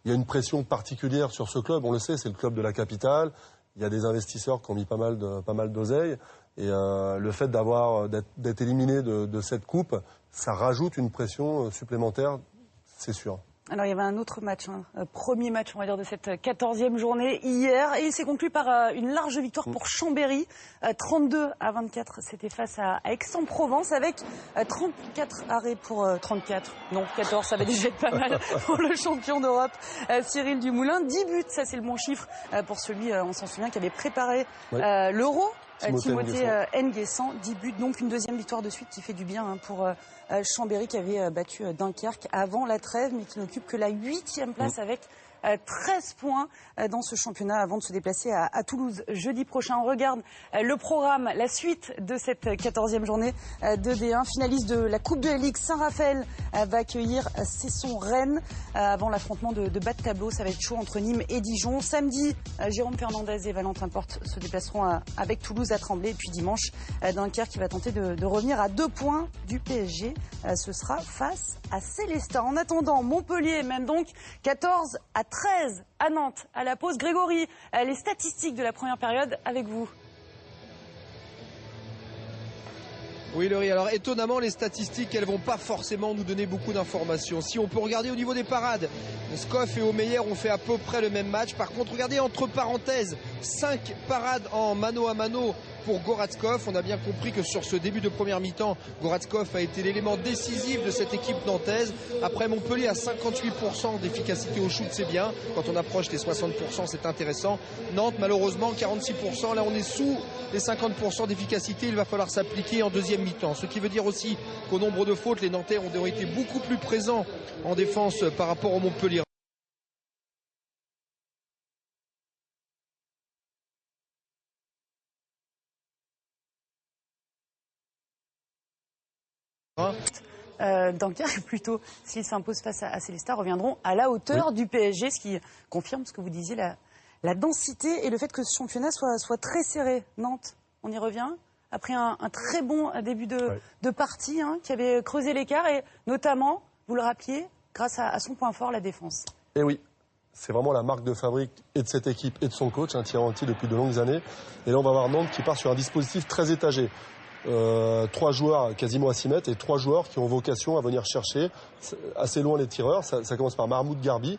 y a une pression particulière sur ce club, on le sait, c'est le club de la capitale. Il y a des investisseurs qui ont mis pas mal d'oseille. Et le fait d'être éliminé de cette coupe, ça rajoute une pression supplémentaire, c'est sûr. Alors il y avait un autre match, premier match on va dire de cette 14e journée hier, et il s'est conclu par une large victoire pour Chambéry, 32-24, c'était face à Aix-en-Provence avec 34 arrêts pour 34, non 14, ça va déjà être pas mal pour le champion d'Europe Cyril Dumoulin, 10 buts, ça c'est le bon chiffre pour celui, on s'en souvient, qui avait préparé l'Euro. Timothée Nguessan, 10 buts, donc une deuxième victoire de suite qui fait du bien pour Chambéry qui avait battu Dunkerque avant la trêve mais qui n'occupe que la 8e place avec 13 points dans ce championnat avant de se déplacer à Toulouse jeudi prochain. On regarde le programme, la suite de cette 14e journée de D1. Finaliste de la Coupe de la Ligue, Saint-Raphaël va accueillir Cesson-Rennes avant l'affrontement de bas de tableau. Ça va être chaud entre Nîmes et Dijon. Samedi, Jérôme Fernandez et Valentin Porte se déplaceront avec Toulouse à Tremblay. Et puis dimanche, Dunkerque qui va tenter de revenir à 2 points du PSG. Ce sera face à Célestat. En attendant, Montpellier mène donc 14-13 à Nantes. À la pause, Grégory, les statistiques de la première période avec vous. Oui, Laurie, alors étonnamment, les statistiques, elles vont pas forcément nous donner beaucoup d'informations. Si on peut regarder au niveau des parades, Skov et Omeyer ont fait à peu près le même match. Par contre, regardez entre parenthèses, 5 parades en mano à mano pour Goratskov. On a bien compris que sur ce début de première mi-temps, Goratskov a été l'élément décisif de cette équipe nantaise. Après, Montpellier à 58% d'efficacité au shoot, c'est bien. Quand on approche les 60%, c'est intéressant. Nantes, malheureusement, 46%. Là, on est sous les 50% d'efficacité. Il va falloir s'appliquer en deuxième mi-temps. Ce qui veut dire aussi qu'au nombre de fautes, les Nantais ont été beaucoup plus présents en défense par rapport au Montpellier. Dunkerque, plutôt, s'ils s'imposent face à Célestat, reviendront à la hauteur du PSG, ce qui confirme ce que vous disiez, la densité et le fait que ce championnat soit très serré. Nantes, on y revient, après un très bon début de partie, qui avait creusé l'écart et notamment, vous le rappeliez, grâce à son point fort, la défense. Et oui, c'est vraiment la marque de fabrique et de cette équipe et de son coach, Tiranti, depuis de longues années. Et là, on va voir Nantes qui part sur un dispositif très étagé. 3 joueurs quasiment à 6 mètres et 3 joueurs qui ont vocation à venir chercher assez loin les tireurs. Ça commence par Mahmoud Garbi.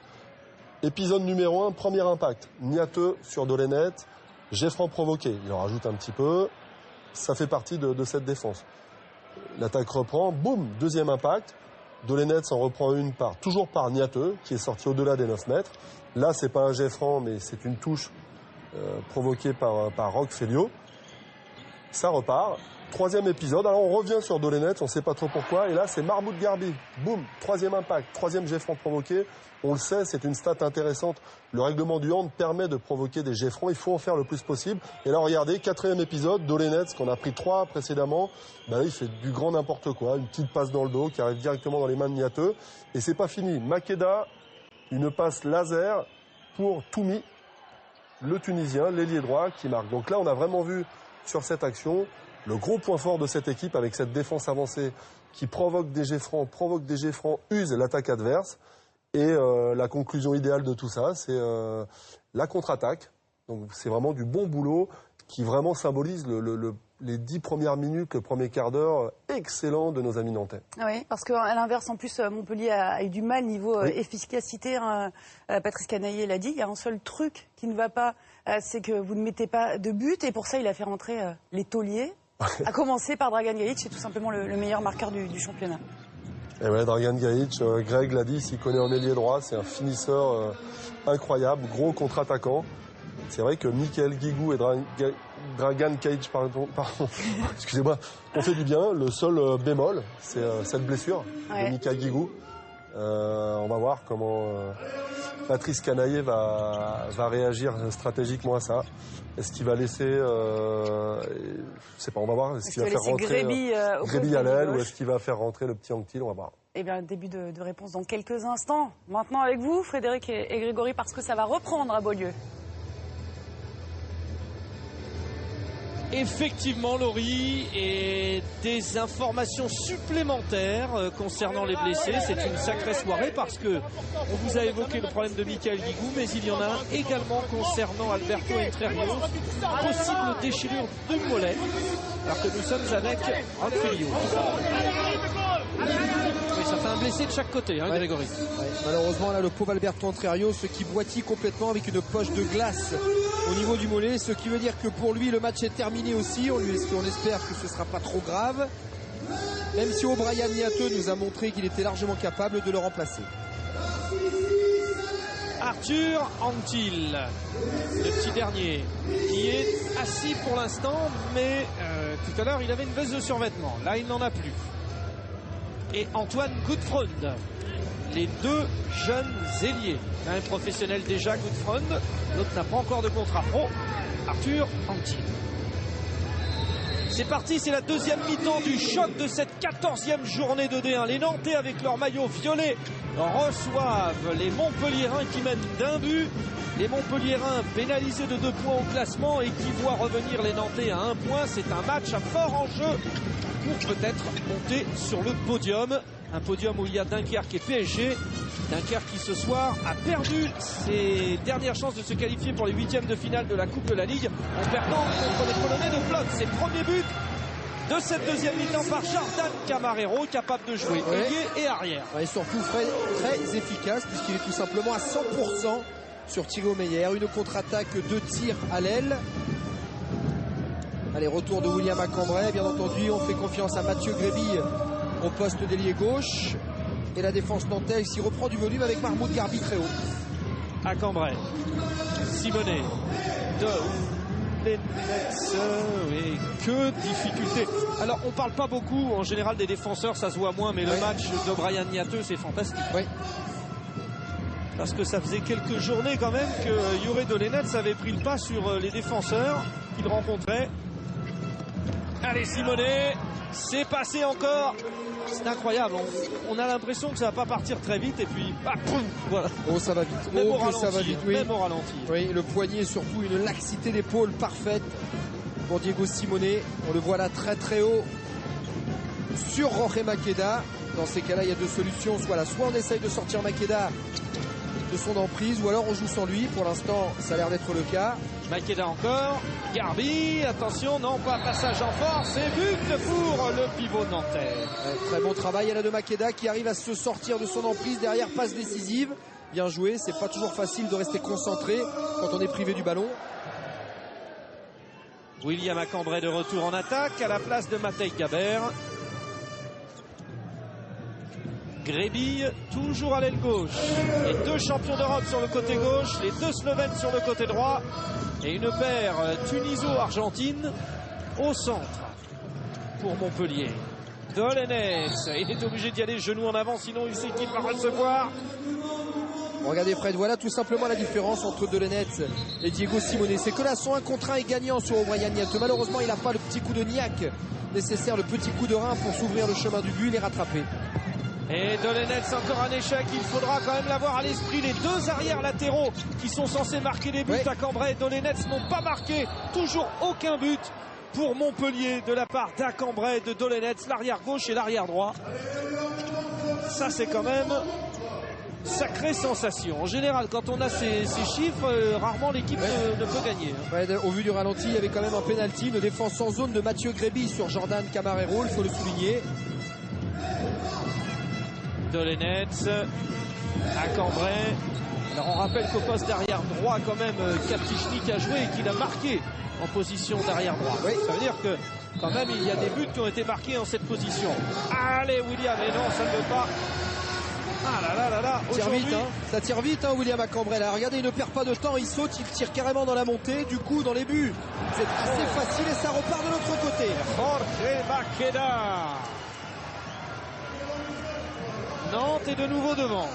Épisode numéro 1, premier impact. Niateux sur Dolenet, Geffran provoqué. Il en rajoute un petit peu. Ça fait partie de cette défense. L'attaque reprend, boum, deuxième impact. Dolenets en reprend une toujours par Niateux, qui est sorti au-delà des 9 mètres. Là, c'est pas un jet franc, mais c'est une touche provoquée par Roque Félio. Ça repart. 3e épisode. Alors, on revient sur Dolenets, on sait pas trop pourquoi. Et là, c'est Mahmoud Garbi. Boum, 3e impact, 3e jet franc provoqué. On le sait, c'est une stat intéressante. Le règlement du hand permet de provoquer des jets francs. Il faut en faire le plus possible. Et là, regardez, 4e épisode, Dolenets, qu'on a pris 3 précédemment. Là, il fait du grand n'importe quoi. Une petite passe dans le dos qui arrive directement dans les mains de Niateux. Et c'est pas fini. Makeda, une passe laser pour Toumi, le Tunisien, l'ailier droit, qui marque. Donc là, on a vraiment vu sur cette action le gros point fort de cette équipe avec cette défense avancée qui provoque des jets francs, use l'attaque adverse. Et la conclusion idéale de tout ça, c'est la contre-attaque. Donc c'est vraiment du bon boulot qui vraiment symbolise les 10 premières minutes, le premier quart d'heure excellent de nos amis nantais. Oui, parce qu'à l'inverse, en plus, Montpellier a eu du mal niveau efficacité. Hein. Patrice Canaillé l'a dit, il y a un seul truc qui ne va pas, c'est que vous ne mettez pas de but. Et pour ça, il a fait rentrer les tauliers, à commencer par Dragan Gajic, c'est tout simplement le meilleur marqueur du championnat. Et ouais, Dragan Gajic, Greg l'a dit, s'il connaît en ailier droit, c'est un finisseur incroyable, gros contre-attaquant. C'est vrai que Michael Guigou et Dragan Gajic, pardon, excusez-moi, on fait du bien. Le seul bémol, c'est cette blessure de Michael Guigou. On va voir comment Patrice Canaillé va réagir stratégiquement à ça. Est-ce qu'il va laisser, je sais pas, on va voir. Est-ce qu'il va faire rentrer Gréby à l'aile ou est-ce qu'il va faire rentrer le petit Anctil? On va voir. Eh bien, début de réponse dans quelques instants. Maintenant avec vous, Frédéric et Grégory, parce que ça va reprendre à Beaulieu. Effectivement, Laurie, et des informations supplémentaires concernant les blessés. C'est une sacrée soirée parce que on vous a évoqué le problème de Michael Guigou, mais il y en a un également concernant Alberto Entrerrios, possible déchirure du mollet, alors que nous sommes avec Roque Félio. Oui, ça fait un blessé de chaque côté, hein, Grégory. Ouais. Malheureusement, là, le pauvre Alberto Entrerrios qui boitille complètement avec une poche de glace au niveau du mollet, ce qui veut dire que pour lui, le match est terminé aussi. On espère que ce ne sera pas trop grave, même si O'Brien Niateux nous a montré qu'il était largement capable de le remplacer. Arthur Anctil, le petit dernier, qui est assis pour l'instant, mais tout à l'heure, il avait une veste de survêtement. Là, il n'en a plus. Et Antoine Gutfreund, les deux jeunes ailiers. Un professionnel déjà, Gutfreund, l'autre n'a pas encore de contrat pro, Arthur Anctil. C'est parti, c'est la deuxième mi-temps du choc de cette 14e journée de D1. Les Nantais avec leur maillot violet reçoivent les Montpelliérains qui mènent d'un but. Les Montpelliérains pénalisés de 2 points au classement et qui voient revenir les Nantais à 1 point. C'est un match à fort enjeu pour peut-être monter sur le podium. Un podium où il y a Dunkerque et PSG. Dunkerque qui ce soir a perdu ses dernières chances de se qualifier pour les 8e de finale de la Coupe de la Ligue en perdant contre les Polonais de Plock. C'est le premier but de cette deuxième mi-temps par Jordan Camarero, capable de jouer ailier et arrière. Et surtout très efficace puisqu'il est tout simplement à 100% sur Thilo Meyer. Une contre-attaque, 2 tirs à l'aile. Allez, retour de William Acambray, bien entendu. On fait confiance à Mathieu Gréby au poste d'ailier gauche. Et la défense nantaise s'y reprend du volume avec Mahmoud Garbi très haut. Acambray, Simonet, oui, que difficulté. Alors on parle pas beaucoup en général des défenseurs, ça se voit moins, mais le match d'O'Brien Niateux c'est fantastique. Oui. Parce que ça faisait quelques journées quand même que Youri Dolenets avait pris le pas sur les défenseurs qu'il rencontrait. Allez, Simonet, c'est passé encore. C'est incroyable, on a l'impression que ça va pas partir très vite et puis voilà. Oh, ça va vite. Même oh, au ralenti, ça va vite, oui. Même au ralenti. Oui, le poignet, surtout une laxité d'épaule parfaite pour Diego Simonet. On le voit là très haut sur Jorge Makeda. Dans ces cas-là, il y a 2 solutions. Soit on essaye de sortir Makeda de son emprise ou alors on joue sans lui. Pour l'instant, ça a l'air d'être le cas. Makeda encore, Garbi, attention, non pas passage en force, et but pour le pivot nantais. Très bon travail à la de Makeda qui arrive à se sortir de son emprise, derrière passe décisive. Bien joué, c'est pas toujours facile de rester concentré quand on est privé du ballon. William Acambray de retour en attaque à la place de Matej Gaber. Grebille, toujours à l'aile gauche. Et 2 champions d'Europe sur le côté gauche, les 2 Slovènes sur le côté droit. Et une paire tuniso-argentine au centre pour Montpellier. Dolenec, il est obligé d'y aller genou en avant, sinon il sait qu'il va recevoir. Regardez Fred, voilà tout simplement la différence entre Dolenec et Diego Simone. C'est que là, son 1 contre 1 est gagnant sur O'Brien Niat. Malheureusement, il n'a pas le petit coup de niaque nécessaire, le petit coup de rein pour s'ouvrir le chemin du but. Il est rattrapé. Et Dolenec, encore un échec. Il faudra quand même l'avoir à l'esprit. Les 2 arrières latéraux qui sont censés marquer les buts à Cambrai et Dolenec n'ont pas marqué. Toujours aucun but pour Montpellier de la part d'Acambray, de Dolenec, l'arrière gauche et l'arrière droit. Ça, c'est quand même sacrée sensation. En général, quand on a ces chiffres, rarement l'équipe ne peut gagner. Ouais, au vu du ralenti, il y avait quand même un penalty, une défense en zone de Mathieu Grebille sur Jordan Camarero, il faut le souligner. Dolenec, Acambray. Alors on rappelle qu'au poste d'arrière droit, quand même, Kaptichnik a joué et qu'il a marqué en position d'arrière droit. Oui. Ça veut dire que quand même il y a des buts qui ont été marqués en cette position. Allez William, et non, ça ne veut pas. Ah là là là là, tire vite, hein. Ça tire vite, hein, William Acambray. Là, regardez, il ne perd pas de temps, il saute, il tire carrément dans la montée, du coup dans les buts. C'est assez facile et ça repart de l'autre côté. Jorge Maqueda. Nantes est de nouveau devant.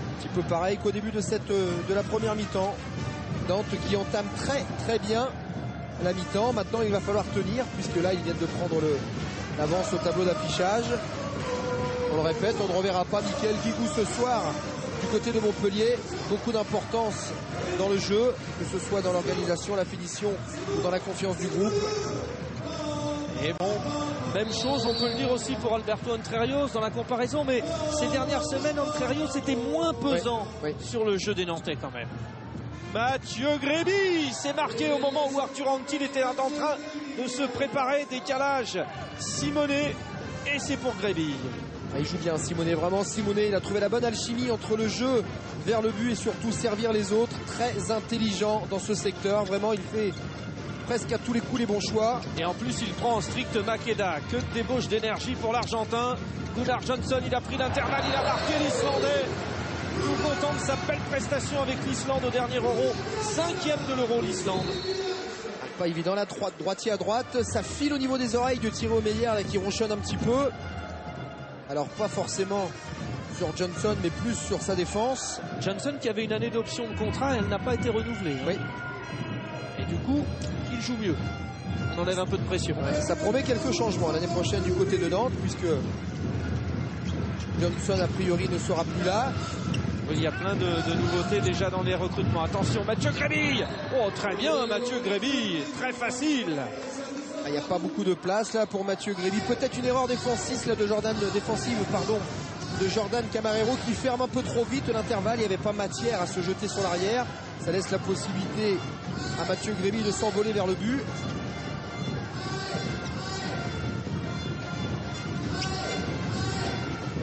Un petit peu pareil qu'au début de la première mi-temps. Nantes qui entame très bien la mi-temps. Maintenant, il va falloir tenir puisque là, ils viennent de prendre l'avance au tableau d'affichage. On le répète, on ne reverra pas Mickaël Guigou ce soir du côté de Montpellier. Beaucoup d'importance dans le jeu, que ce soit dans l'organisation, la finition ou dans la confiance du groupe. Et bon, même chose, on peut le dire aussi pour Alberto Entrerrios dans la comparaison, mais ces dernières semaines, Entrerrios était moins pesant sur le jeu des Nantais quand même. Mathieu Grebille s'est marqué au moment où Arthur Antil était en train de se préparer. Décalage Simonet, et c'est pour Grebille. Il joue bien Simonet, vraiment Simonet, il a trouvé la bonne alchimie entre le jeu vers le but et surtout servir les autres. Très intelligent dans ce secteur, vraiment il fait presque à tous les coups les bons choix. Et en plus il prend en strict Maqueda. Que de débauche d'énergie pour l'Argentin. Gunnar Johnson, il a pris l'intervalle, il a marqué l'Islandais. Tout content de sa belle prestation avec l'Islande au dernier Euro. 5e de l'Euro l'Islande. Pas évident là, droitier à droite, ça file au niveau des oreilles de Thierry Omeyer là qui ronchonne un petit peu. Alors pas forcément sur Johnson mais plus sur sa défense. Johnson qui avait une année d'option de contrat, elle n'a pas été renouvelée. Oui. Et du coup, il joue mieux. On enlève un peu de pression. Ouais, ça promet quelques changements l'année prochaine du côté de Nantes puisque Johnson a priori ne sera plus là. Il y a plein de nouveautés déjà dans les recrutements. Attention, Mathieu Grebille. Oh, très bien, Mathieu Grebille. Très facile. Il n'y a pas beaucoup de place là pour Mathieu Grebille. Peut-être une erreur défensive là, de Jordan Camarero qui ferme un peu trop vite l'intervalle. Il n'y avait pas matière à se jeter sur l'arrière. Ça laisse la possibilité à Mathieu Grebille de s'envoler vers le but.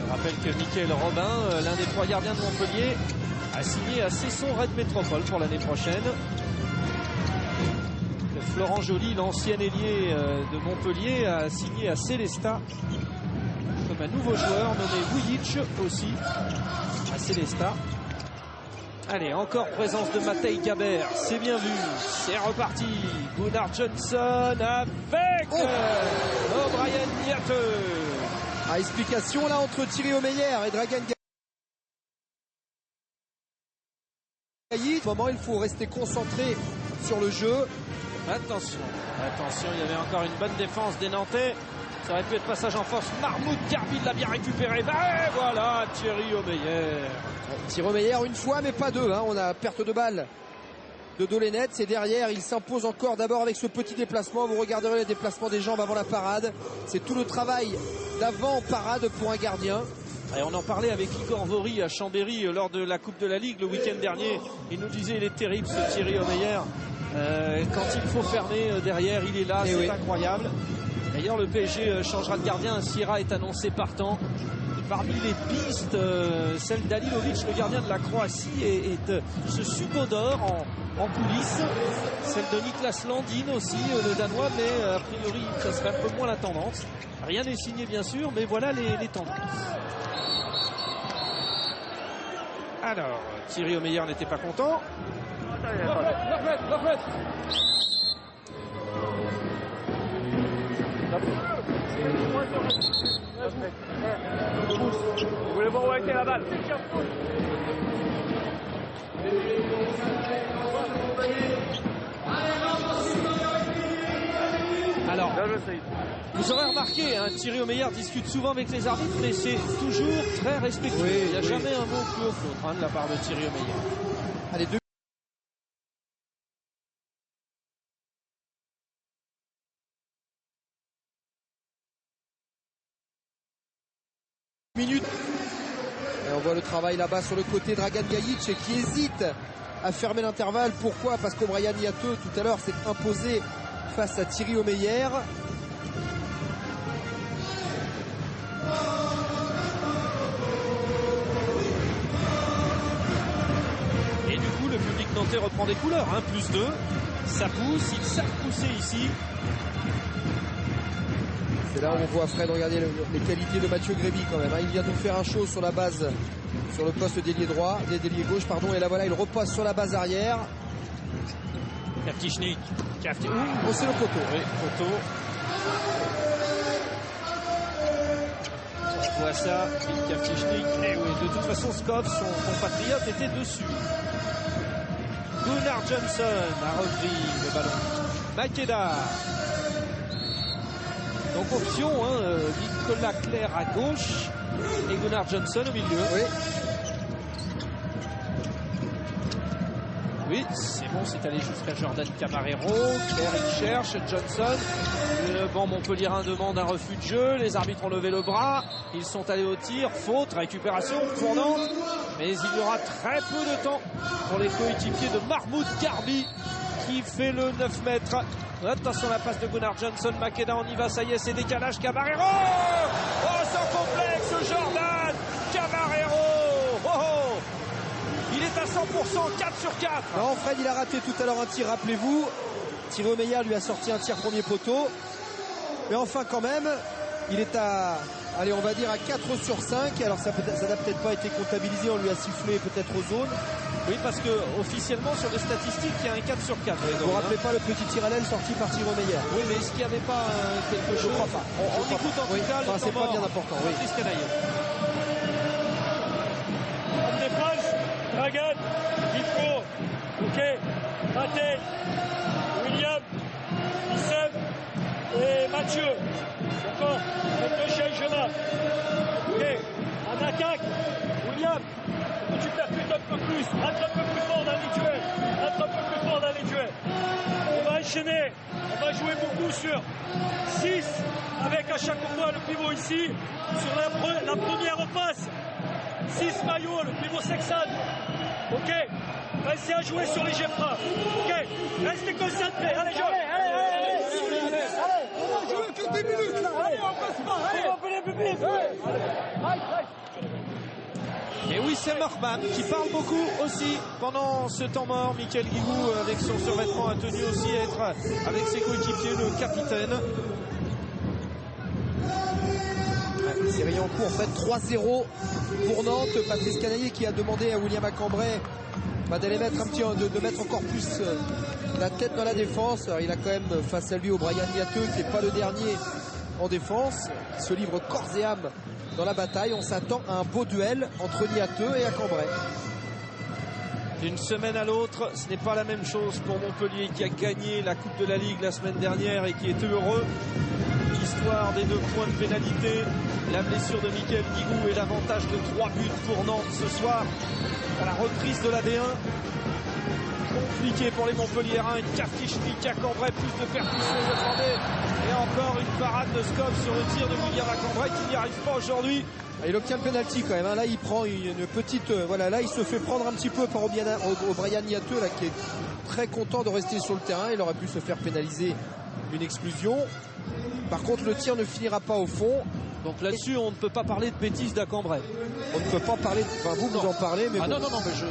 Je rappelle que Mickaël Robin, l'un des 3 gardiens de Montpellier, a signé à Cesson Red Métropole pour l'année prochaine. Florent Joly, l'ancien ailier de Montpellier, a signé à Célestat comme un nouveau joueur nommé Vujic aussi à Célestat. Allez, encore présence de Matej Gaber, c'est bien vu, c'est reparti. Gunnar Johnson avec O'Brien Niat. Explication là entre Thierry Omeyer et Dragan Gailly. Au moment, il faut rester concentré sur le jeu. Attention, il y avait encore une bonne défense des Nantais. Ça aurait pu être passage en force. Mahmoud Garbi l'a bien récupéré. Et voilà, Thierry Omeyer. Thierry Omeyer une fois, mais pas deux. Hein. On a perte de balle de Dolenec. Et derrière, il s'impose encore d'abord avec ce petit déplacement. Vous regarderez les déplacements des jambes avant la parade. C'est tout le travail d'avant-parade pour un gardien. Et on en parlait avec Igor Vori à Chambéry lors de la Coupe de la Ligue le week-end dernier. Il nous disait il est terrible ce Thierry Omeyer. Quand il faut fermer derrière, il est là, c'est incroyable. D'ailleurs, le PSG changera de gardien. Sierra est annoncé partant. Parmi les pistes, celle d'Alilovic, le gardien de la Croatie, est ce Subodor en coulisses. Celle de Niklas Landin aussi, le Danois, mais a priori, ça serait un peu moins la tendance. Rien n'est signé bien sûr, mais voilà les tendances. Alors, Thierry Omeyer n'était pas content. Vous voulez voir où a été la balle? Alors, vous aurez remarqué, hein, Thierry Omeyer discute souvent avec les arbitres, mais c'est toujours très respectueux. Il n'y a jamais un mot plus haut que l'autre de la part de Thierry Omeyer. Allez, 2 minutes. Et on voit le travail là-bas sur le côté, Dragan Gajic qui hésite à fermer l'intervalle. Pourquoi? Parce qu'O'Brien Niateux tout à l'heure s'est imposé face à Thierry Omeyer. Et du coup, le public nantais reprend des couleurs, hein, +2. Ça pousse, ils savent pousser ici. C'est là où on voit Fred, regardez les qualités de Mathieu Gréby quand même. Hein. Il vient nous faire un show sur la base, sur le poste d'ailier droit, d'ailier gauche, pardon. Et là voilà, il repasse sur la base arrière. Kavtichnik. Oh, c'est le poteau. Oui, poteau. On voit ça, Kavtichnik. Et oui, de toute façon, Skov, son compatriote, était dessus. Gunnar Johnson a repris le ballon. Makeda. Donc option, hein, Nicolas Clerc à gauche et Gunnar Johnson au milieu. Oui. Oui, c'est bon, c'est allé jusqu'à Jordan Camarero. Clerc, il cherche, Johnson. Le banc montpelliérain demande un refus de jeu. Les arbitres ont levé le bras. Ils sont allés au tir. Faute, récupération pour Nantes. Mais il y aura très peu de temps pour les coéquipiers de Mahmoud Garbi qui fait le 9 mètres. Attention la passe de Gunnar Johnson, Makeda, on y va, ça y est, c'est décalage, Camarero. Oh, sans complexe, Jordan Camarero. Oh, oh. Il est à 100%, 4 sur 4. Non, Fred, il a raté tout à l'heure un tir, rappelez-vous. Thierry Omeyer lui a sorti un tir premier poteau. Mais enfin, quand même, il est à, allez, on va dire à 4 sur 5. Alors ça n'a peut-être pas été comptabilisé, on lui a sifflé peut-être aux zones. Oui, parce que officiellement sur les statistiques, il y a un 4 sur 4. Vous ne rappelez pas le petit tir à l'aile sorti par Thierry Omeyer? Oui, mais est-ce qu'il n'y avait pas quelque chose? Je crois pas. On écoute en tout cas. Enfin, c'est pas bien important. Oui. En défense, Dragan, Vitko, ok, Maté, William, Issem et Mathieu. D'accord? Faites le changement. Ok, en attaque, William. Tu percutes un peu plus, rentre un peu plus fort dans les duels, rentre un peu plus fort dans les duels. On va enchaîner, on va jouer beaucoup sur 6 avec à chaque fois le pivot ici, sur la première passe, 6 maillots, le pivot Sexan. Ok, restez à jouer sur les jets francs. Ok, restez concentrés, allez jouez. Allez, on va jouer que 10 minutes là, allez, on passe pas, allez, on fait les pupilles. Allez. Et oui, c'est Morman qui parle beaucoup aussi pendant ce temps mort. Michael Guigou, avec son survêtement, a tenu aussi à être avec ses coéquipiers, le capitaine. Série en cours, en fait 3-0 pour Nantes. Patrice Canaillé qui a demandé à William Acambray d'aller mettre de mettre encore plus la tête dans la défense. Alors, il a quand même face à lui O'Brien Niateux qui n'est pas le dernier en défense. Il se livre corps et âme dans la bataille. On s'attend à un beau duel entre Niateux et Acambray. D'une semaine à l'autre, ce n'est pas la même chose pour Montpellier qui a gagné la Coupe de la Ligue la semaine dernière et qui était heureux. L'histoire des 2 points de pénalité, la blessure de Michael Guigou et l'avantage de 3 buts pour Nantes ce soir pour la reprise de la D1. Compliqué pour les Montpelliérains, une Kavtichnik, Acambray, plus de percussions, je attendais. Et encore une parade de Skov sur le tir de William Acambray qui n'y arrive pas aujourd'hui. Il obtient le penalty quand même, hein. Là il prend une petite, voilà, là il se fait prendre un petit peu par O'Brien Niateux là qui est très content de rester sur le terrain. Il aurait pu se faire pénaliser une exclusion. Par contre le tir ne finira pas au fond. Donc là-dessus on ne peut pas parler de bêtises d'Acambray. On ne peut pas parler, enfin vous en parlez, mais ah bon. non,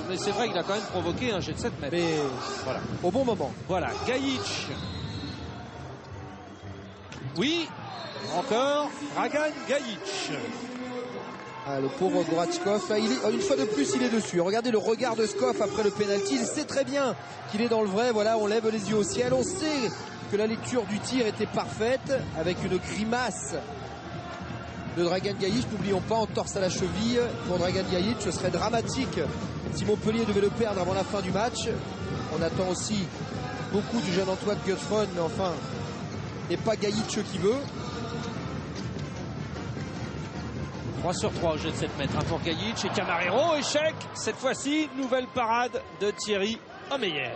mais c'est vrai qu'il a quand même provoqué un jet de 7 mètres. Mais voilà, au bon moment. Voilà, Gajic. Oui, Encore Dragan Gajic. Ah, le pauvre Goratchkov, là, une fois de plus il est dessus. Regardez le regard de Skov après le pénalty. Il sait très bien qu'il est dans le vrai. Voilà, on lève les yeux au ciel. On sait que la lecture du tir était parfaite avec une grimace de Dragan Gajic. N'oublions pas, entorse à la cheville pour Dragan Gajic. Ce serait dramatique si Montpellier devait le perdre avant la fin du match. On attend aussi beaucoup du jeune Antoine Gutfron, mais enfin, n'est pas Gajic qui veut. 3 sur 3 au jeu de 7 mètres pour Gajic et Camarero. Échec. Cette fois-ci, nouvelle parade de Thierry Omeyer.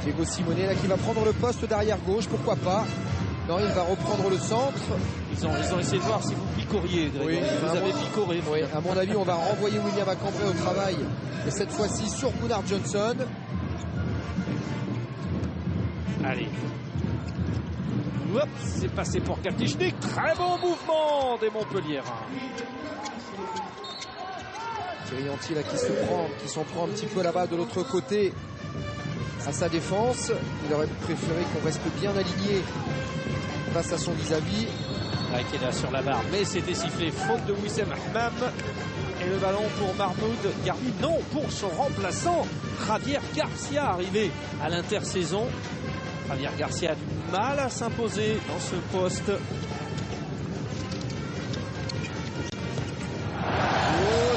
Diego Simone là qui va prendre le poste d'arrière gauche, pourquoi pas. Non, il va reprendre le centre. Ils ont essayé de voir si vous picorriez. Oui, vous avez picoré. Oui, à mon avis, on va renvoyer William Acambray au travail. Et cette fois-ci sur Gunnar Johnson. Allez. Hop, c'est passé pour Kaptichnik. Très bon mouvement des Montpelliérains. Thierry là qui s'en prend un petit peu là-bas de l'autre côté à sa défense. Il aurait préféré qu'on reste bien aligné face à son vis-à-vis. Qui est là sur la barre, mais c'était sifflé. Faute de Wissem Ahmam. Et le ballon pour Mahmoud Garbi. Non, pour son remplaçant, Javier Garcia, arrivé à l'intersaison. Javier Garcia a du mal à s'imposer dans ce poste. Oh,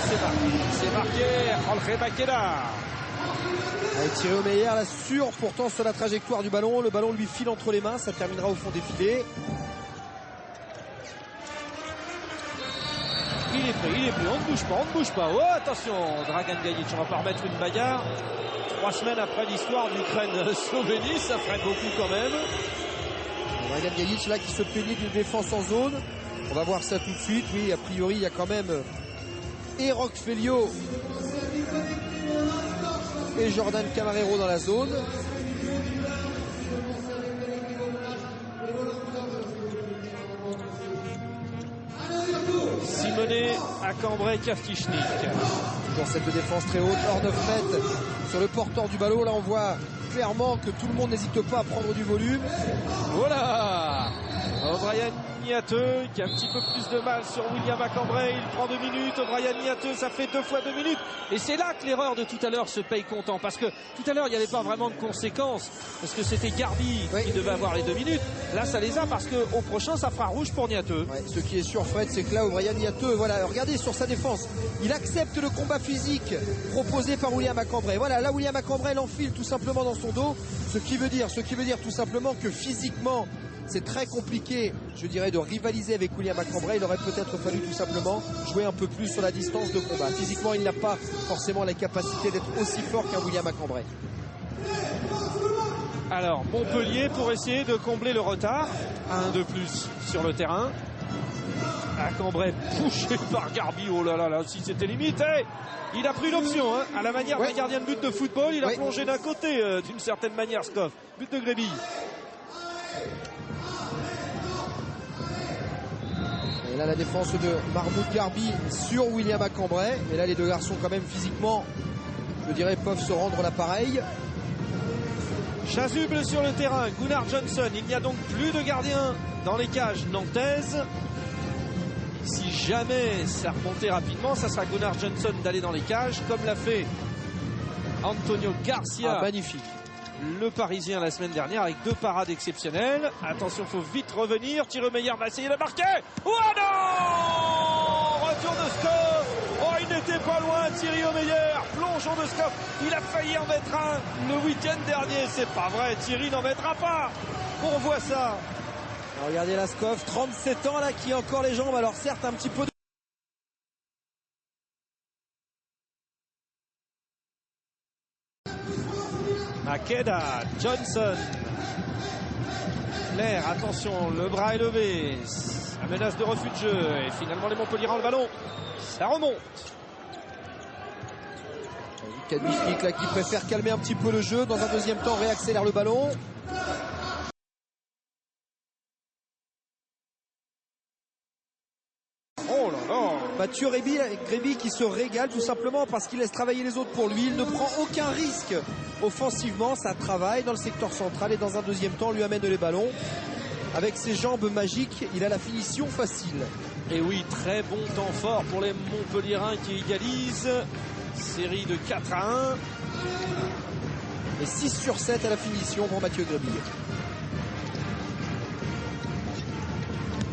c'est marqué. Jorge Maqueda. Avec Thierry Omeyer là sûr pourtant sur la trajectoire du ballon. Le ballon lui file entre les mains. Ça terminera au fond des filets. Il est pris, on ne bouge pas. Oh, attention, Dragan Gajic, on va pas remettre une bagarre. 3 semaines après l'histoire d'Ukraine-Slovénie, ça ferait beaucoup quand même. Dragan Gajic là qui se plaignait d'une défense en zone. On va voir ça tout de suite. Oui, a priori, il y a quand même Roch Felio et Jordan Camarero dans la zone. Simone, Acambray, Kaptichnik. Dans cette défense très haute, hors 9 mètres sur le porteur du ballon. Là, on voit clairement que tout le monde n'hésite pas à prendre du volume. Voilà. O'Brien Niateux qui a un petit peu plus de mal sur William Acambray. Il prend 2 minutes. O'Brien Niateux, ça fait 2 fois 2 minutes. Et c'est là que l'erreur de tout à l'heure se paye comptant. Parce que tout à l'heure, il n'y avait pas vraiment de conséquences. Parce que c'était Garbi qui devait avoir les 2 minutes. Là, ça les a parce qu'au prochain, ça fera rouge pour Niateux. Ouais, ce qui est sûr, Fred, c'est que là, O'Brien Niateux, voilà, regardez sur sa défense. Il accepte le combat physique proposé par William Acambray. Voilà, là, William Acambray l'enfile tout simplement dans son dos. Ce qui veut dire tout simplement que physiquement, c'est très compliqué, je dirais, de rivaliser avec William Acambray. Il aurait peut-être fallu tout simplement jouer un peu plus sur la distance de combat. Physiquement, il n'a pas forcément la capacité d'être aussi fort qu'un William Acambray. Alors, Montpellier pour essayer de combler le retard. 1 de plus sur le terrain. Acambray poussé par Garbi. Oh là là, là aussi c'était limite. Il a pris l'option, à la manière d'un gardien de but de football. Il a plongé d'un côté, d'une certaine manière, Skov. But de Gréby. Et là, la défense de Mahmoud Garbi sur William Acambray. Et là, les deux garçons, quand même, physiquement, je dirais, peuvent se rendre l'appareil. Chasuble sur le terrain, Gunnar Johnson. Il n'y a donc plus de gardiens dans les cages nantaises. Si jamais ça remontait rapidement, ça sera Gunnar Johnson d'aller dans les cages, comme l'a fait Antonio Garcia. Magnifique. Le Parisien la semaine dernière avec 2 parades exceptionnelles. Attention, il faut vite revenir. Thierry Omeyer va essayer de marquer. Oh non! Retour de Skov. Oh, il n'était pas loin, Thierry Omeyer. Plongeon de Skov. Il a failli en mettre un le week-end dernier. C'est pas vrai, Thierry n'en mettra pas. On voit ça. Alors, regardez la Skov, 37 ans là, qui a encore les jambes. Alors certes, un petit peu de... Maqueda, Johnson. Claire, attention, le bras est levé. La menace de refus de jeu. Et finalement, les Montpelliérains le ballon. Ça remonte. Kaptichnik là qui préfère calmer un petit peu le jeu. Dans un deuxième temps, réaccélère le ballon. Oh là là, Mathieu Gréby qui se régale tout simplement parce qu'il laisse travailler les autres pour lui. Il ne prend aucun risque offensivement. Ça travaille dans le secteur central et dans un deuxième temps, on lui amène les ballons. Avec ses jambes magiques, il a la finition facile. Et oui, très bon temps fort pour les Montpelliérains qui égalisent. Série de 4-1. Et 6 sur 7 à la finition pour Mathieu Gréby.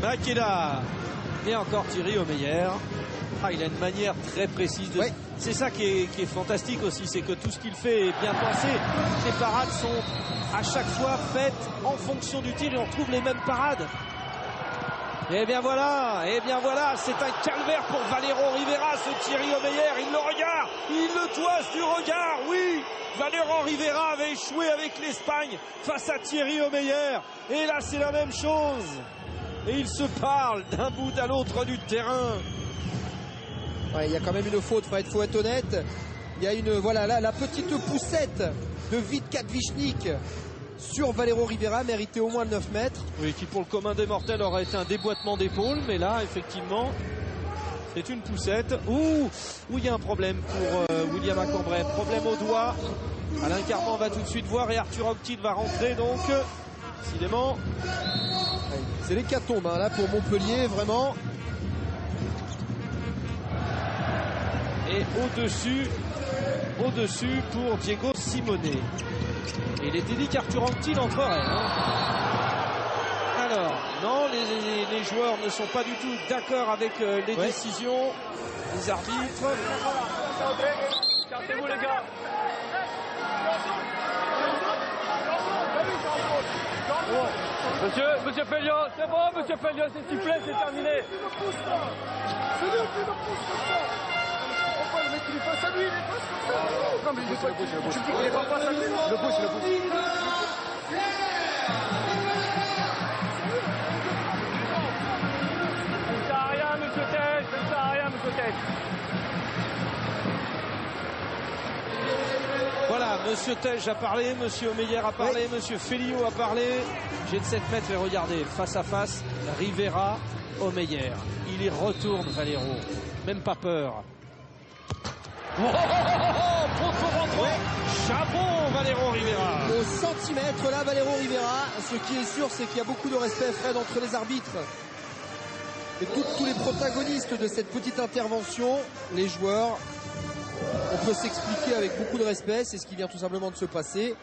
Makeda. Et encore Thierry Omeyer. Ah, il a une manière très précise de... C'est ça qui est fantastique aussi, c'est que tout ce qu'il fait est bien pensé. Les parades sont à chaque fois faites en fonction du tir et on retrouve les mêmes parades. Et bien voilà, c'est un calvaire pour Valero Rivera, ce Thierry Omeyer. Il le regarde, il le toise du regard, oui. Valero Rivera avait échoué avec l'Espagne face à Thierry Omeyer. Et là, c'est la même chose. Et ils se parlent d'un bout à l'autre du terrain. Ouais, il y a quand même une faute, faut être honnête. Il y a la petite poussette de Vitka Vichnik sur Valero Rivera, méritait au moins 9 mètres. Oui, qui pour le commun des mortels aurait été un déboîtement d'épaule, mais là, effectivement, c'est une poussette. Où il y a un problème pour William Acambray. Problème au doigt. Alain Carman va tout de suite voir et Arthur Octil va rentrer, donc, décidément. C'est l'hécatombe, là, pour Montpellier, vraiment. Et au-dessus pour Diego Simone. Et il était dit qu'Arthur Anctil entrerait. Alors, non, les joueurs ne sont pas du tout d'accord avec les décisions des arbitres. Carte-vous les gars. Monsieur Pelliot, c'est bon, monsieur Pelliot, c'est sifflé, c'est terminé. C'est lui qui le pousse comme ça. Le mec il est face à lui, il est face comme ça. Non mais il est pas. Tu dis qu'il est pas face à lui. Le pousse. Ça sert à rien, monsieur Tej, ça sert à rien, monsieur Tej. Voilà, monsieur Tej a parlé, monsieur Omeyer a parlé, monsieur Fellio a parlé. J'ai de 7 mètres et regardez, face à face, Rivera, Omeyer. Il y retourne Valero, même pas peur. Poteau rentrant, chapeau Valero Rivera. Au centimètre là, Valero Rivera. Ce qui est sûr, c'est qu'il y a beaucoup de respect, Fred, entre les arbitres et tous les protagonistes de cette petite intervention, les joueurs. On peut s'expliquer avec beaucoup de respect, c'est ce qui vient tout simplement de se passer.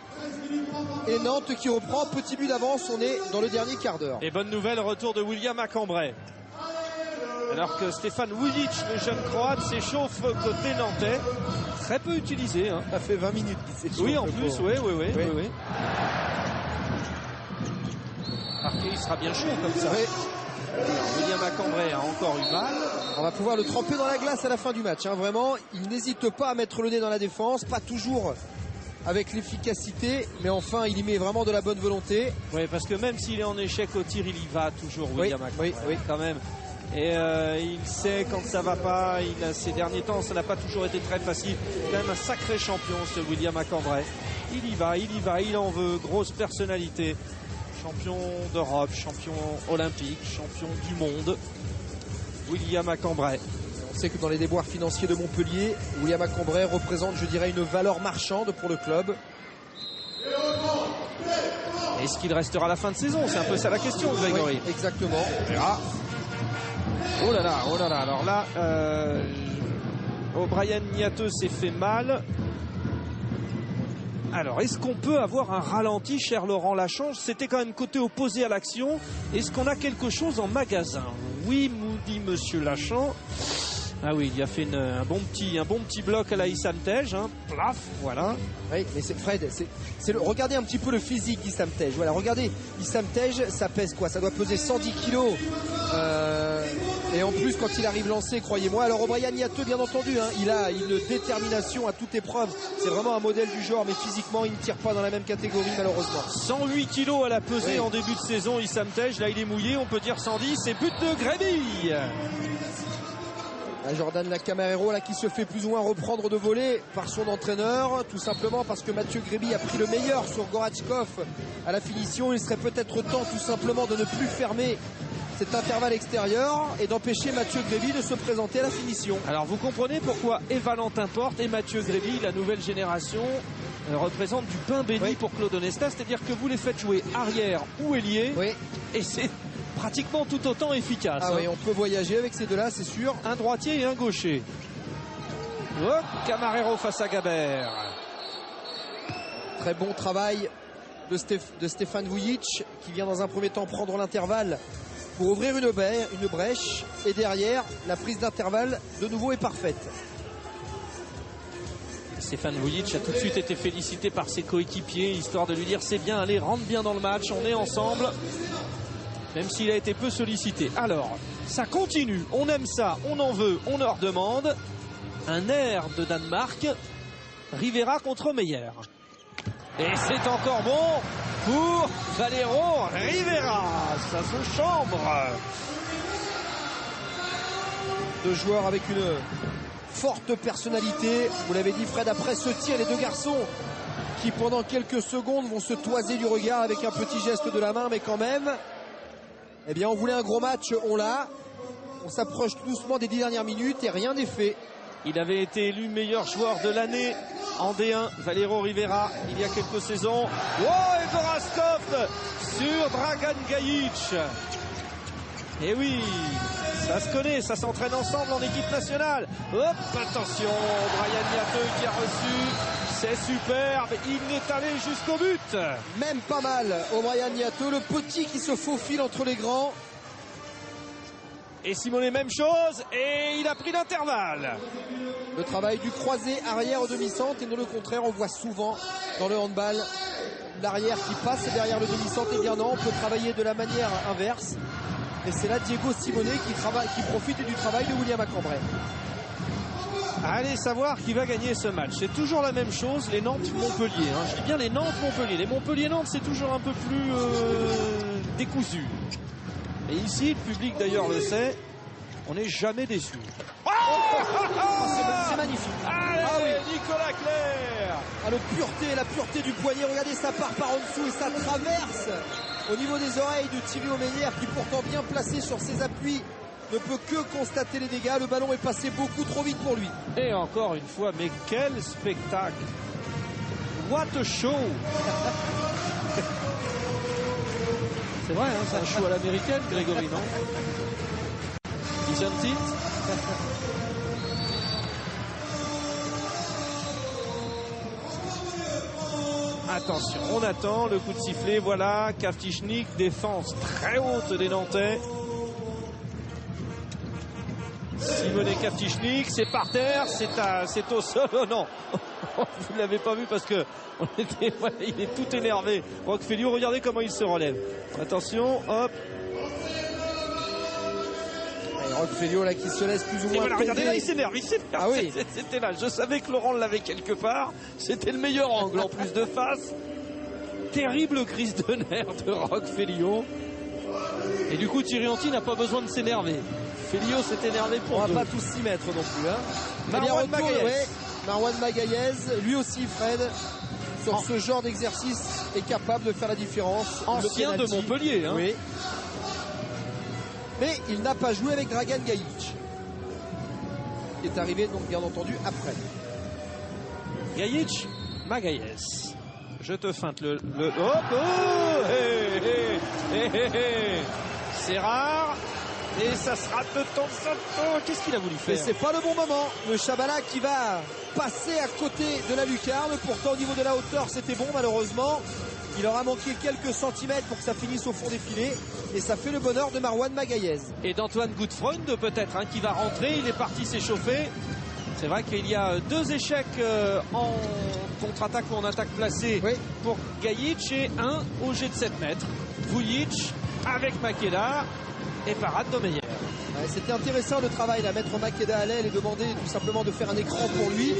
Et Nantes qui reprend, petit but d'avance, on est dans le dernier quart d'heure. Et bonne nouvelle, retour de William Acambray. Alors que Stéphane Wujic, le jeune croate, s'échauffe côté nantais. Très peu utilisé. Ça fait 20 minutes qu'il s'échauffe. Oui, en plus, oui. Marqué, il sera bien chaud comme ça. Oui. William Acambray a encore eu mal. On va pouvoir le tremper dans la glace à la fin du match. Vraiment, il n'hésite pas à mettre le nez dans la défense. Pas toujours avec l'efficacité, mais enfin, il y met vraiment de la bonne volonté. Oui, parce que même s'il est en échec au tir, il y va toujours, William Acambray. Oui, quand même. Et il sait quand ça va pas. Ces derniers temps, ça n'a pas toujours été très facile. Quand même un sacré champion, ce William Acambray. Il y va, il en veut. Grosse personnalité. Champion d'Europe, champion olympique, champion du monde. William Acambray. On sait que dans les déboires financiers de Montpellier, William Acambray représente, je dirais, une valeur marchande pour le club. Est-ce qu'il restera à la fin de saison? C'est un peu ça la question, Grégory. Oui, exactement. On verra. Oh là là. Alors là, O'Brien Niateux s'est fait mal. Alors, est-ce qu'on peut avoir un ralenti, cher Laurent Lachange? C'était quand même côté opposé à l'action. Est-ce qu'on a quelque chose en magasin? Oui, nous dit monsieur Lachange. Ah oui, il a fait un bon petit bloc à la Issam Tej, plaf, voilà. Oui, mais c'est Fred, regardez un petit peu le physique d'Issam Tej. Voilà, regardez, Issam Tej, ça pèse quoi? Ça doit peser 110 kilos. Et en plus, quand il arrive lancé, croyez-moi. Alors, O'Brien Niateux, bien entendu, il a une détermination à toute épreuve. C'est vraiment un modèle du genre, mais physiquement, il ne tire pas dans la même catégorie, malheureusement. 108 kilos à la pesée en début de saison, Issam Tej. Là, il est mouillé, on peut dire 110. C'est but de Gréby. Jordan Lacamarero là qui se fait plus ou moins reprendre de volée par son entraîneur, tout simplement parce que Mathieu Gréby a pris le meilleur sur Gorachkov à la finition. Il serait peut-être temps tout simplement de ne plus fermer cet intervalle extérieur et d'empêcher Mathieu Grévy de se présenter à la finition. Alors vous comprenez pourquoi et Valentin Porte et Mathieu Grévy, la nouvelle génération, représentent du pain béni pour Claude Onesta, c'est-à-dire que vous les faites jouer arrière ou ailier et c'est pratiquement tout autant efficace. Ah oui, on peut voyager avec ces deux-là, c'est sûr. Un droitier et un gaucher. Oh, Camarero face à Gabert. Très bon travail de Stéphane Vujic qui vient dans un premier temps prendre l'intervalle pour ouvrir une brèche et derrière la prise d'intervalle de nouveau est parfaite. Stéphane Vujic a tout de suite été félicité par ses coéquipiers histoire de lui dire c'est bien, allez, rentre bien dans le match, on est ensemble, même s'il a été peu sollicité. Alors ça continue, on aime ça, on en veut, on leur demande. Un air de Danemark, Rivera contre Meyer. Et c'est encore bon pour Valero Rivera. Ça se chambre. Deux joueurs avec une forte personnalité. Vous l'avez dit Fred, après ce tir, les deux garçons qui pendant quelques secondes vont se toiser du regard avec un petit geste de la main, mais quand même, eh bien on voulait un gros match, on l'a. On s'approche doucement des 10 dernières minutes et rien n'est fait. Il avait été élu meilleur joueur de l'année en D1, Valero Rivera, il y a quelques saisons. Oh, et Goraskov sur Dragan Gajic. Et oui, ça se connaît, ça s'entraîne ensemble en équipe nationale. Hop, attention, Brian Niateux qui a reçu, c'est superbe, il est allé jusqu'au but. Même pas mal au Brian Niateux, le petit qui se faufile entre les grands. Et Simonet, même chose, et il a pris l'intervalle. Le travail du croisé arrière au demi-centre, et non le contraire, on voit souvent dans le handball l'arrière qui passe derrière le demi-centre. Et bien non, on peut travailler de la manière inverse. Et c'est là Diego Simonet qui profite du travail de William Cambrai. Allez savoir qui va gagner ce match. C'est toujours la même chose, les Nantes-Montpellier. Je dis bien les Nantes-Montpellier. Les Montpellier-Nantes, c'est toujours un peu plus décousu. Et ici, le public d'ailleurs le sait, on n'est jamais déçu. Oh, c'est magnifique. Allez, ah oui, Nicolas Clerc. Ah, la pureté du poignet, regardez, ça part par en dessous et ça traverse au niveau des oreilles de Thierry Omeyer qui pourtant bien placé sur ses appuis ne peut que constater les dégâts. Le ballon est passé beaucoup trop vite pour lui. Et encore une fois, mais quel spectacle. What a show. C'est vrai, c'est un show à l'américaine, Grégory, non? Isn't it? Attention, on attend le coup de sifflet, voilà, Kavtichnik, défense très haute des Nantais. Simonet Kavtichnik, c'est par terre, c'est au sol, oh non, vous ne l'avez pas vu parce que voilà, il est tout énervé. Roch Feliot, regardez comment il se relève. Attention, hop. Roch Feliot là qui se laisse plus ou moins. Et voilà, regardez là, il s'énerve. Ah oui. C'était là. Je savais que Laurent l'avait quelque part. C'était le meilleur angle en plus de face. Terrible crise de nerfs de Roch Feliot. Et du coup, Thierry Anti n'a pas besoin de s'énerver. Feliot s'est énervé pour on deux. va pas tous s'y mettre non plus. Marwan Magaïez. Marwan Magaïez, lui aussi, Fred, sur ce genre d'exercice, est capable de faire la différence. Ancien de Montpellier. Oui. Mais il n'a pas joué avec Dragan Gajic, qui est arrivé donc bien entendu après. Gajic, Magaïez. Je te feinte le... Hop, oh, c'est rare. Et ça sera de temps en temps. Qu'est-ce qu'il a voulu faire? Et c'est pas le bon moment. Le Chabalak qui va passer à côté de la lucarne. Pourtant au niveau de la hauteur c'était bon, malheureusement. Il aura manqué quelques centimètres pour que ça finisse au fond des filets. Et ça fait le bonheur de Marwan Magaïez. Et d'Antoine Gutfreund peut-être qui va rentrer. Il est parti s'échauffer. C'est vrai qu'il y a deux échecs en contre-attaque ou en attaque placée pour Gajic et un au jet de 7 mètres. Vujic avec Makeda. Et parade d'Omeyer. Ouais, c'était intéressant le travail là, mettre Makeda à l'aile et demander tout simplement de faire un écran pour lui.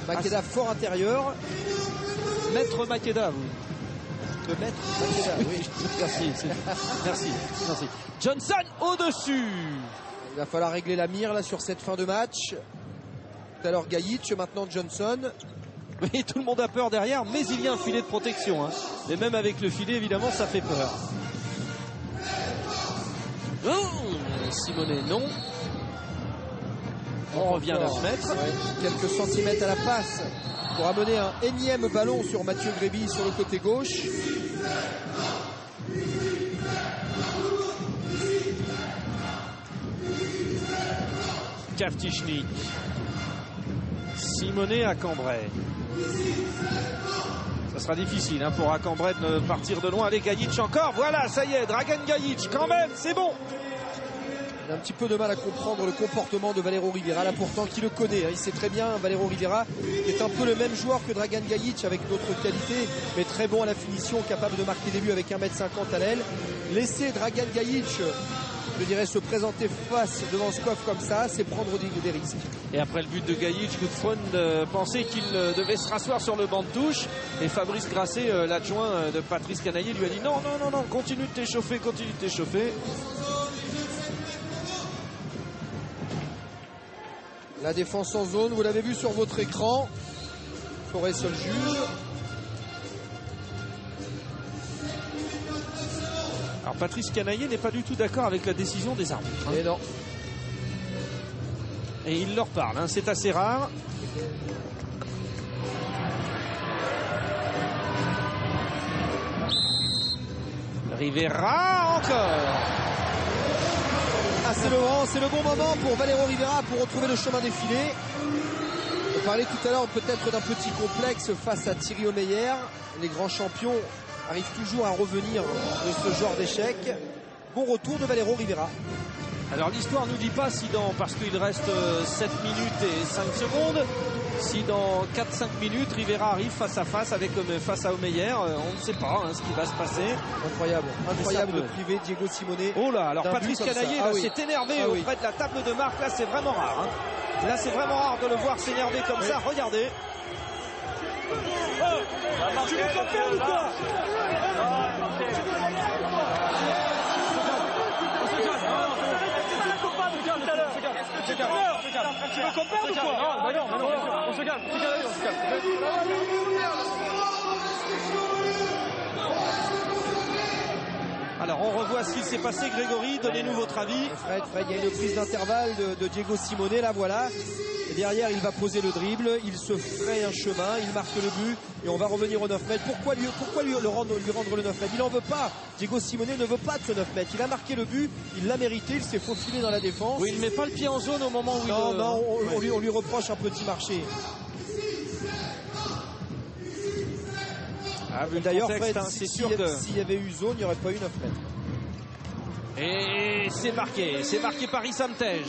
Makeda fort intérieur. Maître Makeda, vous. De mettre Makeda, oui. Merci. Johnson au-dessus. Il va falloir régler la mire là sur cette fin de match. Tout à l'heure Gajic, maintenant Johnson. Oui, tout le monde a peur derrière, mais il y a un filet de protection. Et même avec le filet, évidemment, ça fait peur. Simonet, non. On revient à 9 mètres. Ouais, quelques centimètres à la passe pour amener un énième ballon sur Mathieu Gréby sur le côté gauche. Kavtichnik. Simonet à Cambrai. Ça sera difficile pour Cambrai de partir de loin. Allez, Gajic encore. Voilà, ça y est, Dragan Gajic, quand même, c'est bon. Il a un petit peu de mal à comprendre le comportement de Valero Rivera, là pourtant qui le connaît, il sait très bien, Valero Rivera est un peu le même joueur que Dragan Gajic avec d'autres qualités, mais très bon à la finition, capable de marquer des buts avec 1m50 à l'aile. Laisser Dragan Gajic, je dirais, se présenter face devant Skov comme ça, c'est prendre des risques. Et après le but de Gajic, Gudfront pensait qu'il devait se rasseoir sur le banc de touche, et Fabrice Grasset, l'adjoint de Patrice Canaillé, lui a dit non, continue de t'échauffer. La défense en zone, vous l'avez vu sur votre écran. Forest seul juge. Alors Patrice Canaillé n'est pas du tout d'accord avec la décision des arbitres. Et non. Et il leur parle, c'est assez rare. Rivera encore. C'est le bon moment pour Valero Rivera pour retrouver le chemin défilé. On parlait tout à l'heure peut-être d'un petit complexe face à Thierry Omeyer. Les grands champions arrivent toujours à revenir de ce genre d'échec. Bon retour de Valero Rivera. Alors l'histoire ne nous dit pas si parce qu'il reste 7 minutes et 5 secondes, si dans 4-5 minutes Rivera arrive face à face face à Omeyer, on ne sait pas ce qui va se passer. Incroyable de priver Diego Simonet. Oh là, alors Patrice Canaillé s'est énervé auprès de la table de marque, là c'est vraiment rare. Là c'est vraiment rare de le voir s'énerver comme ça, regardez. Tu veux pas faire ou quoi? Tu veux qu'on perde ou quoi? Non, on se calme, Alors on revoit ce qu'il s'est passé, Grégory, donnez-nous votre avis. Fred, il y a une prise d'intervalle de Diego Simonet, là voilà. Et derrière il va poser le dribble, il se fraye un chemin, il marque le but et on va revenir au 9 mètres. Pourquoi lui rendre le 9 mètres? Il n'en veut pas. Diego Simonet ne veut pas de ce 9 mètres. Il a marqué le but, il l'a mérité, il s'est faufilé dans la défense. Oui, il ne met pas le pied en zone au moment où on lui reproche un petit marché. D'ailleurs, Fred, s'il y avait eu zone, il n'y aurait pas eu 9 mètres. Et c'est marqué par Issam Tej.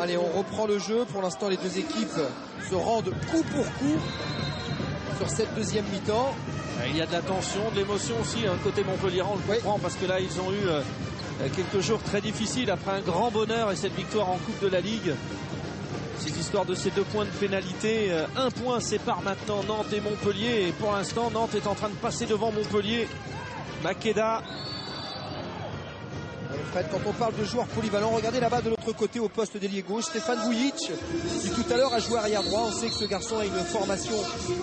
Allez, on reprend le jeu. Pour l'instant, les deux équipes se rendent coup pour coup sur cette deuxième mi-temps. Il y a de la tension, de l'émotion aussi, côté Montpellier, on le comprend, parce que là, ils ont eu quelques jours très difficiles après un grand bonheur et cette victoire en Coupe de la Ligue. Cette histoire de ces 2 points de pénalité, 1 point sépare maintenant Nantes et Montpellier, et pour l'instant, Nantes est en train de passer devant Montpellier. Makeda. Fred, quand on parle de joueurs polyvalents, regardez là-bas de l'autre côté au poste d'ailier gauche, Stéphane Vujic, qui tout à l'heure a joué arrière droit. On sait que ce garçon a une formation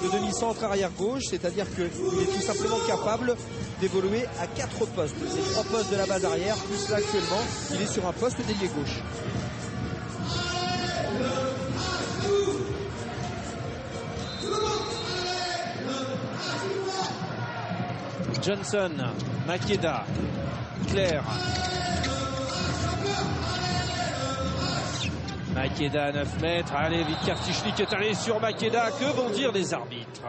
de demi-centre arrière gauche, c'est-à-dire qu'il est tout simplement capable d'évoluer à 4 postes. C'est 3 postes de la base arrière, plus là actuellement, il est sur un poste d'ailier gauche. Johnson, Makeda, Claire. Makeda à 9 mètres. Allez, vite, Kavtichnik est allé sur Makeda. Que vont dire les arbitres?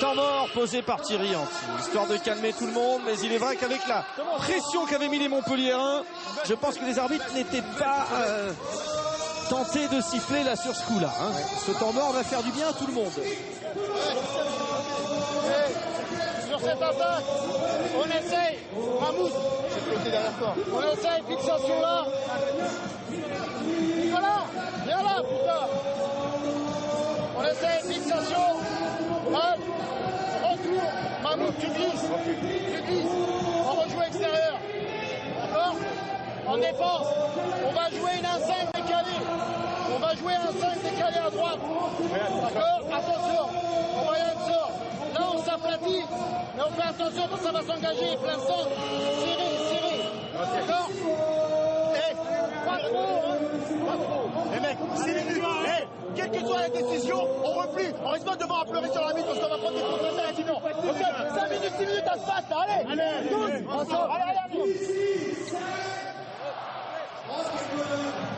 Temps mort posé par Thierry Anti, histoire de calmer tout le monde, mais il est vrai qu'avec la pression qu'avaient mis les Montpelliérains, je pense que les arbitres n'étaient pas tentés de siffler là sur ce coup-là. Ce temps mort va faire du bien à tout le monde. Sur cette attaque, on essaye, Mahmoud, on essaye, fixation là. Voilà, viens là, putain. On essaye, fixation. Hop, retour, Mahmoud, tu glisses. On rejoue extérieur. D'accord? En défense, on va jouer une 1-5 décalée. On va jouer un 5 décalé à droite. D'accord? Attention, on va y aller sort. Là, on s'aplatit, mais on fais attention quand ça va s'engager, plein centre, serré. D'accord? Pas trop, hein. Pas trop. Les mecs, 6 minutes. Quelle que soit la décision, on replie. On risque pas de devoir pleurer sur la bite parce qu'on va prendre des contre-attaques sinon. Ok, 5 minutes, 6 minutes à se battre, allez. Tous. Allez.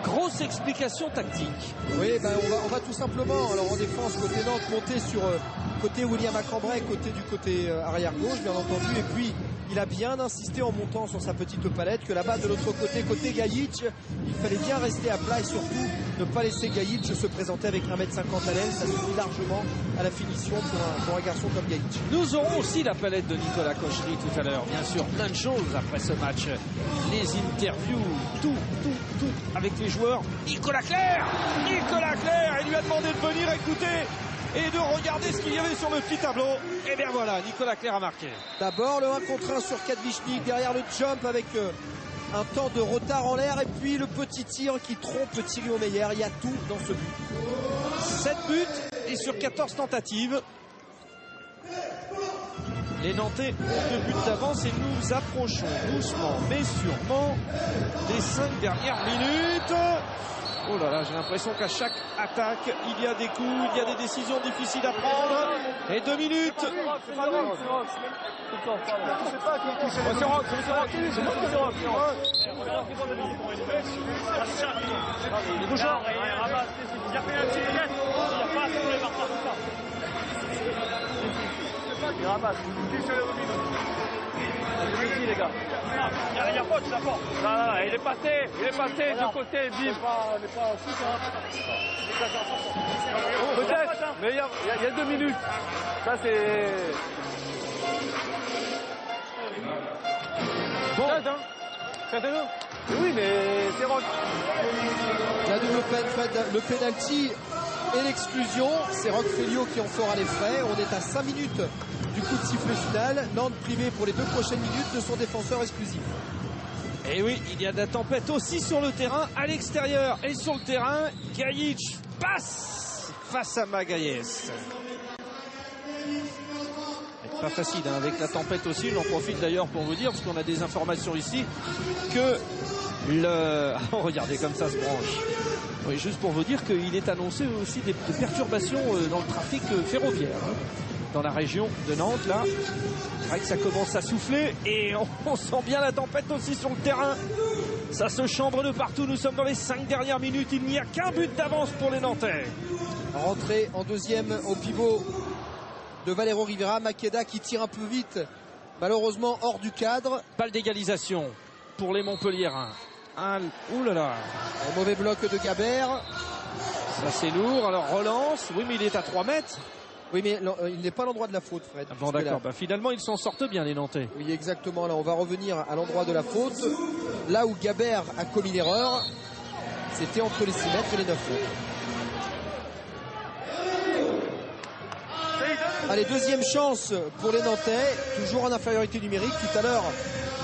Grosse explication tactique. Oui, on va tout simplement, alors en défense, côté Nantes, monter sur côté William Acambray, côté arrière gauche, bien entendu. Et puis, il a bien insisté en montant sur sa petite palette que là-bas, de l'autre côté Gajic, il fallait bien rester à plat et surtout ne pas laisser Gajic se présenter avec 1m50 à l'aile. Ça suffit largement à la finition pour un garçon comme Gajic. Nous aurons aussi la palette de Nicolas Cochery tout à l'heure. Bien sûr, plein de choses après ce match. Les interviews, tout avec les joueurs. Nicolas Clerc, il lui a demandé de venir écouter et de regarder ce qu'il y avait sur le petit tableau. Et bien voilà, Nicolas Clerc a marqué. D'abord le 1 contre 1 sur Kadvichnik, derrière le jump avec un temps de retard en l'air et puis le petit tir qui trompe Thierry Omeyer. Il y a tout dans ce but. 7 buts et sur 14 tentatives. Les Nantais ont 2 buts d'avance et nous approchons doucement mais sûrement des 5 dernières minutes. Oh là là, j'ai l'impression qu'à chaque attaque, il y a des coups, il y a des décisions difficiles à prendre. Et 2 minutes. Il ramasse, il sur les les gars. Il y a faute, c'est la faute. Non, il est passé de côté, bim. On n'est pas en foot, peut-être, mais il y a 2 minutes. Ça, c'est... Bon. Oui, mais c'est Rock. La double peine, le penalty et l'exclusion, c'est Roch Félio qui en fera les frais. On est à 5 minutes du coup de sifflet final. Nantes privé pour les 2 prochaines minutes de son défenseur exclusif. Et oui, il y a de la tempête aussi sur le terrain, à l'extérieur et sur le terrain. Gajic passe face à Magallanes. Pas facile hein, avec la tempête aussi. J'en profite d'ailleurs pour vous dire, parce qu'on a des informations ici, que le... Oh, regardez comme ça se branche. Oui, juste pour vous dire qu'il est annoncé aussi des perturbations dans le trafic ferroviaire hein, dans la région de Nantes. Là, c'est vrai que ça commence à souffler et on sent bien la tempête aussi sur le terrain. Ça se chambre de partout. Nous sommes dans les 5 dernières minutes. Il n'y a qu'un but d'avance pour les Nantais. Rentrée en deuxième au pivot de Valero Rivera. Makeda qui tire un peu vite, malheureusement hors du cadre. Balle d'égalisation pour les Montpelliérains. Ouh là là. Un mauvais bloc de Gabert. Ça c'est lourd. Alors relance. Oui, mais il est à 3 mètres. Oui, mais il n'est pas à l'endroit de la faute, Fred. Ah bon, d'accord. Bah, finalement, ils s'en sortent bien, les Nantais. Oui, exactement. Là, on va revenir à l'endroit de la faute. Là où Gabert a commis l'erreur, c'était entre les 6 mètres et les 9 mètres. Allez, deuxième chance pour les Nantais. Toujours en infériorité numérique. Tout à l'heure,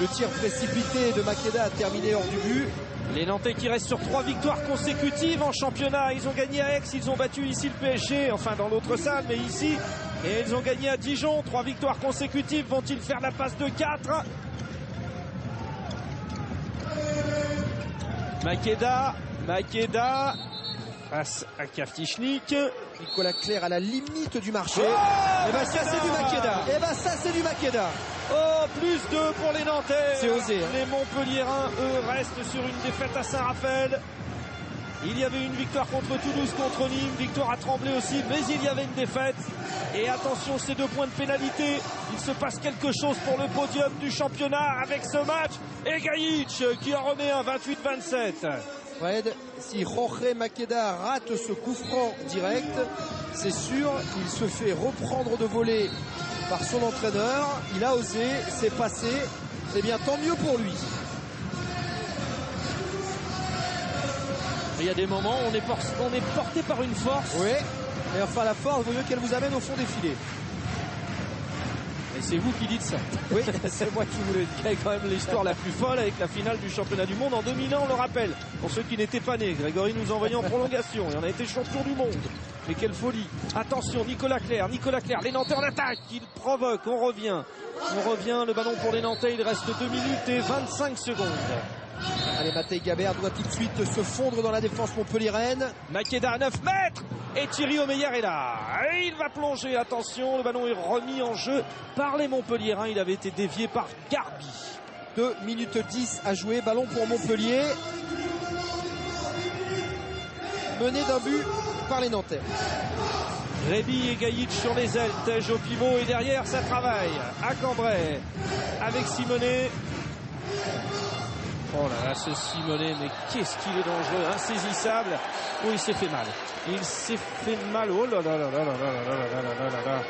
le tir précipité de Makeda a terminé hors du but. Les Nantais qui restent sur 3 victoires consécutives en championnat. Ils ont gagné à Aix, ils ont battu ici le PSG, enfin dans l'autre salle, mais ici. Et ils ont gagné à Dijon. 3 victoires consécutives. Vont-ils faire la passe de 4? Makeda face à Kadvichnik. Nicolas Clerc à la limite du marché. Et bah ça c'est du Makeda. Oh, plus 2 pour les Nantais. C'est osé. Hein. Les Montpelliérains, eux, restent sur une défaite à Saint-Raphaël. Il y avait une victoire contre Toulouse, contre Nîmes, victoire à Tremblay aussi, mais il y avait une défaite. Et attention, ces 2 points de pénalité. Il se passe quelque chose pour le podium du championnat avec ce match. Et Gajic qui en remet un 28-27. Fred, si Jorge Makeda rate ce coup franc direct, c'est sûr qu'il se fait reprendre de volée par son entraîneur. Il a osé, c'est passé. Eh bien, tant mieux pour lui. Il y a des moments où on est porté par une force. Oui, mais enfin la force, vaut mieux qu'elle vous amène au fond des filets. Et c'est vous qui dites ça. Oui, c'est moi qui vous le dis. C'est quand même l'histoire la plus folle avec la finale du championnat du monde en 2001, on le rappelle. Pour ceux qui n'étaient pas nés, Grégory nous envoyait en prolongation et on a été champion du monde. Mais quelle folie. Attention, Nicolas Clerc, les Nantais en attaque. Il provoque, on revient. On revient, le ballon pour les Nantais, il reste 2 minutes et 25 secondes. Allez, Matej Gabert doit tout de suite se fondre dans la défense montpelliéraine. Makeda à 9 mètres et Thierry Omeyer est là. Et il va plonger, attention, le ballon est remis en jeu par les Montpelliérains. Il avait été dévié par Garbi. 2 minutes 10 à jouer, ballon pour Montpellier. Mené d'un but par les Nantais. Gréby et Gaïc sur les ailes, Tej au pivot et derrière ça travaille à Cambrai avec Simonet. Oh là là, ce Simonet, mais qu'est-ce qu'il est dangereux, insaisissable. Oh, il s'est fait mal. Il s'est fait mal. Oh là là là là là là là là là là.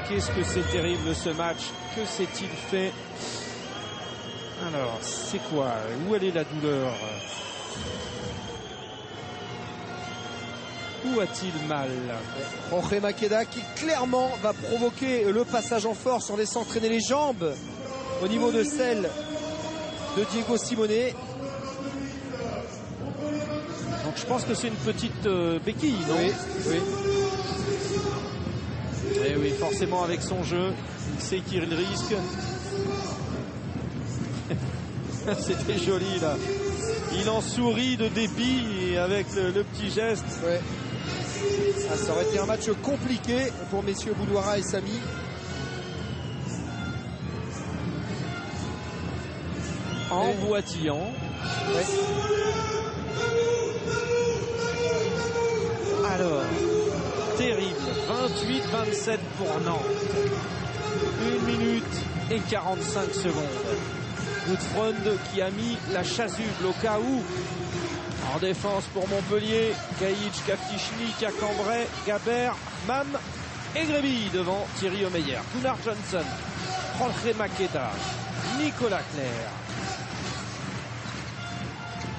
Qu'est-ce que c'est terrible ce match. Que s'est-il fait? Alors, c'est quoi? Où elle est la douleur? Où a-t-il mal? Jorge Makeda qui clairement va provoquer le passage en force en laissant traîner les jambes au niveau de celle de Diego Simonet. Donc je pense que c'est une petite béquille, non? Oui, oui. Et oui, forcément avec son jeu, il sait qu'il risque. C'était joli là. Il en sourit de dépit avec le petit geste. Ouais. Ah, ça aurait été un match compliqué pour messieurs Boudouara et Samy. En boitillant. Ouais. Alors, terrible. 28-27 pour Nantes. 1 minute et 45 secondes. Gudfrond qui a mis la chasuble au cas où. En défense pour Montpellier, Gaïc, Kaftichnik, Cambrai, Gabert, Mam et Gréby devant Thierry Omeyer. Gunnar Johnson, Jorge Makeda, Nicolas Clerc.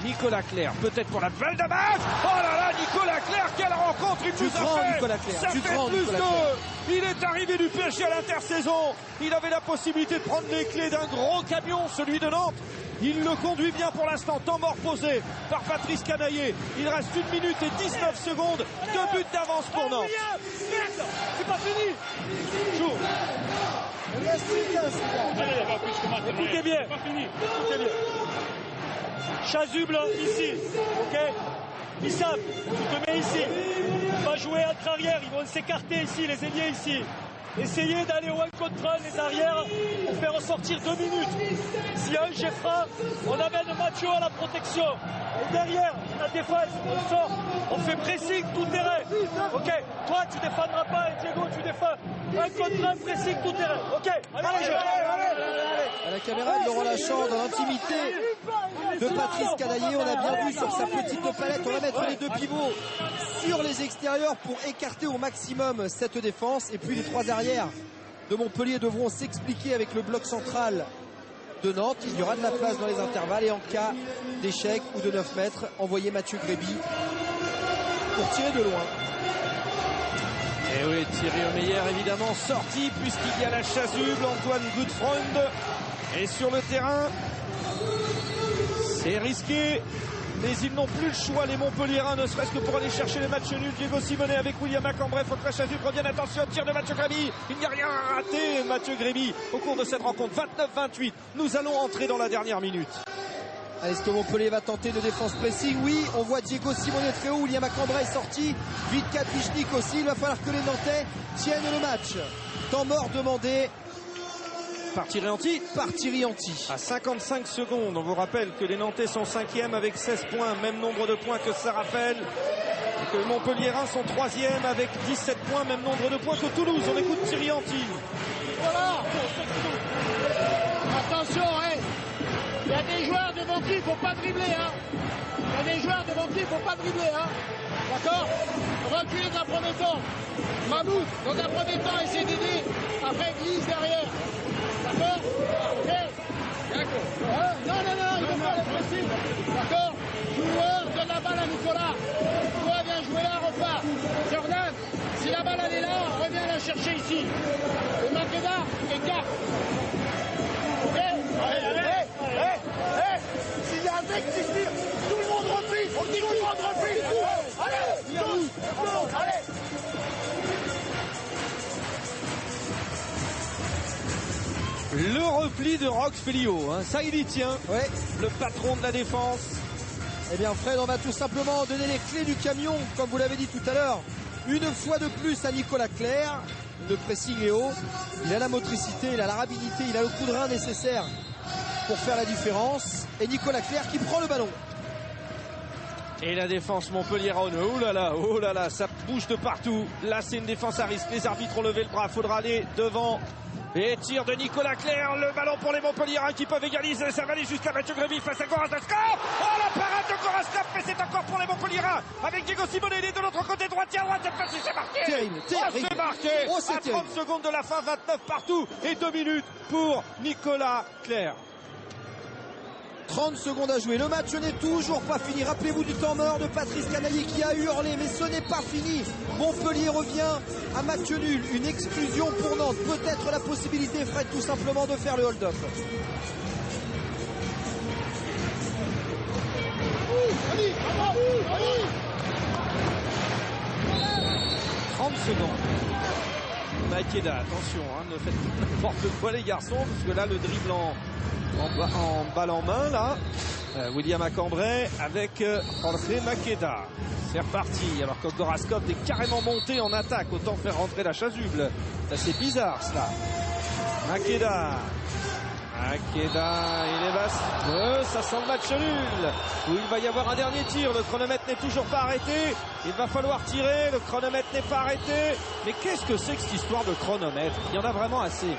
Nicolas Clerc, peut-être pour la balle de match. Oh là là, Nicolas Clerc, quelle rencontre il nous a fait. Nicolas Clerc. Ça fait plus de. Il est arrivé du PSG à l'intersaison. Il avait la possibilité de prendre les clés d'un gros camion, celui de Nantes. Il le conduit bien pour l'instant. Temps mort posé par Patrice Canaillé. Il reste 1 minute et 19 secondes. 2 buts d'avance pour Nantes. C'est pas fini. Joue. Écoutez bien. Écoutez bien. Chasuble ici, ok? Ils savent, tu te mets ici. On va jouer entre arrière, ils vont s'écarter ici, les ailiers ici. Essayez d'aller au 1 contre 1, les arrières, pour faire ressortir 2 minutes. S'il y a un Geffra, on amène Mathieu à la protection. Et derrière, la défense, on sort, on fait pressing tout terrain. Ok, toi tu défendras pas et Diego tu défends. 1 contre 1, pressing tout terrain. Ok, allez, à la caméra, le relâchant dans l'intimité de Patrice Canaillé. On a bien vu sur sa petite palette, on va mettre les 2 pivots sur les extérieurs pour écarter au maximum cette défense. Et puis les 3 arrières de Montpellier devront s'expliquer avec le bloc central de Nantes. Il y aura de la place dans les intervalles et en cas d'échec ou de 9 mètres, envoyer Mathieu Gréby pour tirer de loin. Et oui, Thierry Omeyer évidemment sorti puisqu'il y a la chasuble. Antoine Gudfrond est sur le terrain. C'est risqué, mais ils n'ont plus le choix, les Montpelliérains, ne serait-ce que pour aller chercher les matchs nuls. Diego Simonet avec William Cambrai, faut que la chasuble revienne. Attention, tir de Mathieu Gréby. Il n'y a rien raté, Mathieu Gréby, au cours de cette rencontre. 29-28, nous allons entrer dans la dernière minute. Est-ce que Montpellier va tenter de défense pressing? Oui, on voit Diego Simonet très haut, William Cambrai est sorti, vite Kaftichnik aussi. Il va falloir que les Nantais tiennent le match. Temps mort demandé par Thierry Anti. À 55 secondes, on vous rappelle que les Nantais sont 5e avec 16 points, même nombre de points que Sarrafel. Et que les Montpelliérains sont 3e avec 17 points, même nombre de points que Toulouse. On écoute Thierry Anti. Voilà. Attention, hein. Il y a des joueurs devant qui il ne faut pas dribbler, hein. Il y a des joueurs devant qui il ne faut pas dribbler, hein. D'accord? Reculez dans un premier temps. Mahmoud, dans un premier temps, essayez d'aider. Après, glisse derrière. D'accord? Ok? D'accord. Non, il ne faut pas le pressing. D'accord? Joueur, donne la balle à Nicolas. Toi, viens jouer là, repart. Jordan, si la balle elle est là, reviens la chercher ici. Et Makeda, écarte. Ok? S'il y a un mec qui tire, tout le monde replie. Tout le monde replie. Allez, Le repli de Rox Félio, hein. Ça il y tient, ouais. Le patron de la défense. Eh bien Fred, on va tout simplement donner les clés du camion, comme vous l'avez dit tout à l'heure, une fois de plus à Nicolas Clerc. Le pressing est haut, il a la motricité, il a la rapidité, il a le coup de rein nécessaire pour faire la différence. Et Nicolas Clerc qui prend le ballon. Et la défense montpelliéraune, oh là là, ça bouge de partout. Là c'est une défense à risque, les arbitres ont levé le bras, faudra aller devant. Et tir de Nicolas Clerc, le ballon pour les Montpelliérains qui peuvent égaliser, ça va aller jusqu'à Mathieu Grévy face à Goraskov. Oh la parade de Goraskov, mais c'est encore pour les Montpelliérains avec Diego Simonelli de l'autre côté, droitier à droite, cette fois-ci c'est marqué. Terrible. C'est marqué. À 30 secondes de la fin, 29 partout et 2 minutes pour Nicolas Clerc. 30 secondes à jouer, le match n'est toujours pas fini. Rappelez-vous du temps mort de Patrice Canaillé qui a hurlé, mais ce n'est pas fini. Montpellier revient à match nul, une exclusion pour Nantes, peut-être la possibilité, Fred, tout simplement de faire le hold-up. Makeda, attention, hein, ne faites n'importe quoi les garçons, parce que là le dribble en balle en main là. William Acambray avec Jorge Makeda. C'est reparti, alors que Goraskov est carrément monté en attaque, autant faire rentrer la chasuble. C'est assez bizarre cela. Makeda, il est basse. Ça sent le match nul. Où il va y avoir un dernier tir. Le chronomètre n'est toujours pas arrêté. Il va falloir tirer. Le chronomètre n'est pas arrêté. Mais qu'est-ce que c'est que cette histoire de chronomètre? Il y en a vraiment assez.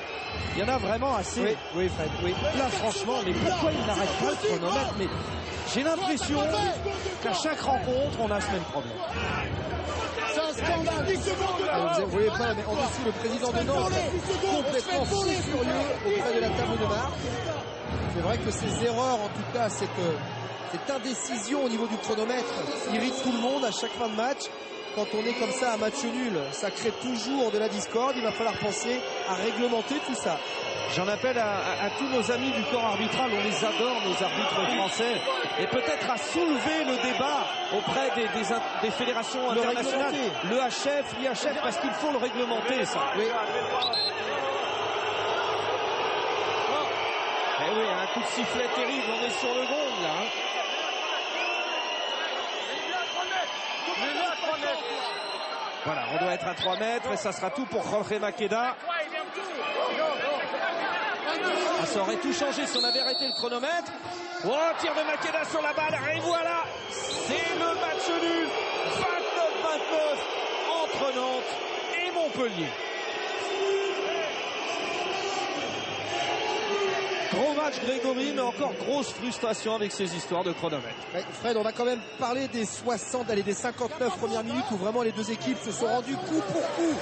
Il y en a vraiment assez. Oui, Fred, oui. Là, franchement, mais pourquoi il n'arrête pas le chronomètre? Mais j'ai l'impression qu'à chaque rencontre, on a ce même problème. C'est un scandale. 10 secondes. Alors, vous voyez pas, mais en dessous, le président de Nantes complètement fou furieux auprès de la table de marque. C'est vrai que ces erreurs, en tout cas, cette indécision au niveau du chronomètre irrite tout le monde à chaque fin de match. Quand on est comme ça à match nul, ça crée toujours de la discorde. Il va falloir penser à réglementer tout ça. J'en appelle à tous nos amis du corps arbitral, on les adore, nos arbitres français, et peut-être à soulever le débat auprès des fédérations internationales, le HF, l'IHF, parce qu'il faut le réglementer, ça. Oui. Eh oui, un coup de sifflet terrible, on est sur le gong, là. Hein. Voilà, on doit être à 3 mètres, et ça sera tout pour Jorge Makeda. Ah, ça aurait tout changé si on avait arrêté le chronomètre. Oh, tir de Makeda sur la balle. Et voilà, c'est le match nul. 29-29 entre Nantes et Montpellier. Gros match Grégory, mais encore grosse frustration avec ces histoires de chronomètre. Fred, on va quand même parler des 59 premières minutes où vraiment les deux équipes se sont rendues coup pour coup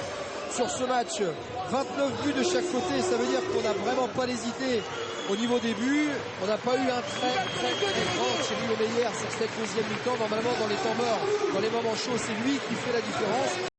sur ce match. 29 buts de chaque côté, ça veut dire qu'on n'a vraiment pas hésité au niveau des buts. On n'a pas eu un très grand chez Lille Meyer sur cette deuxième mi-temps. Normalement, dans les temps morts, dans les moments chauds, c'est lui qui fait la différence.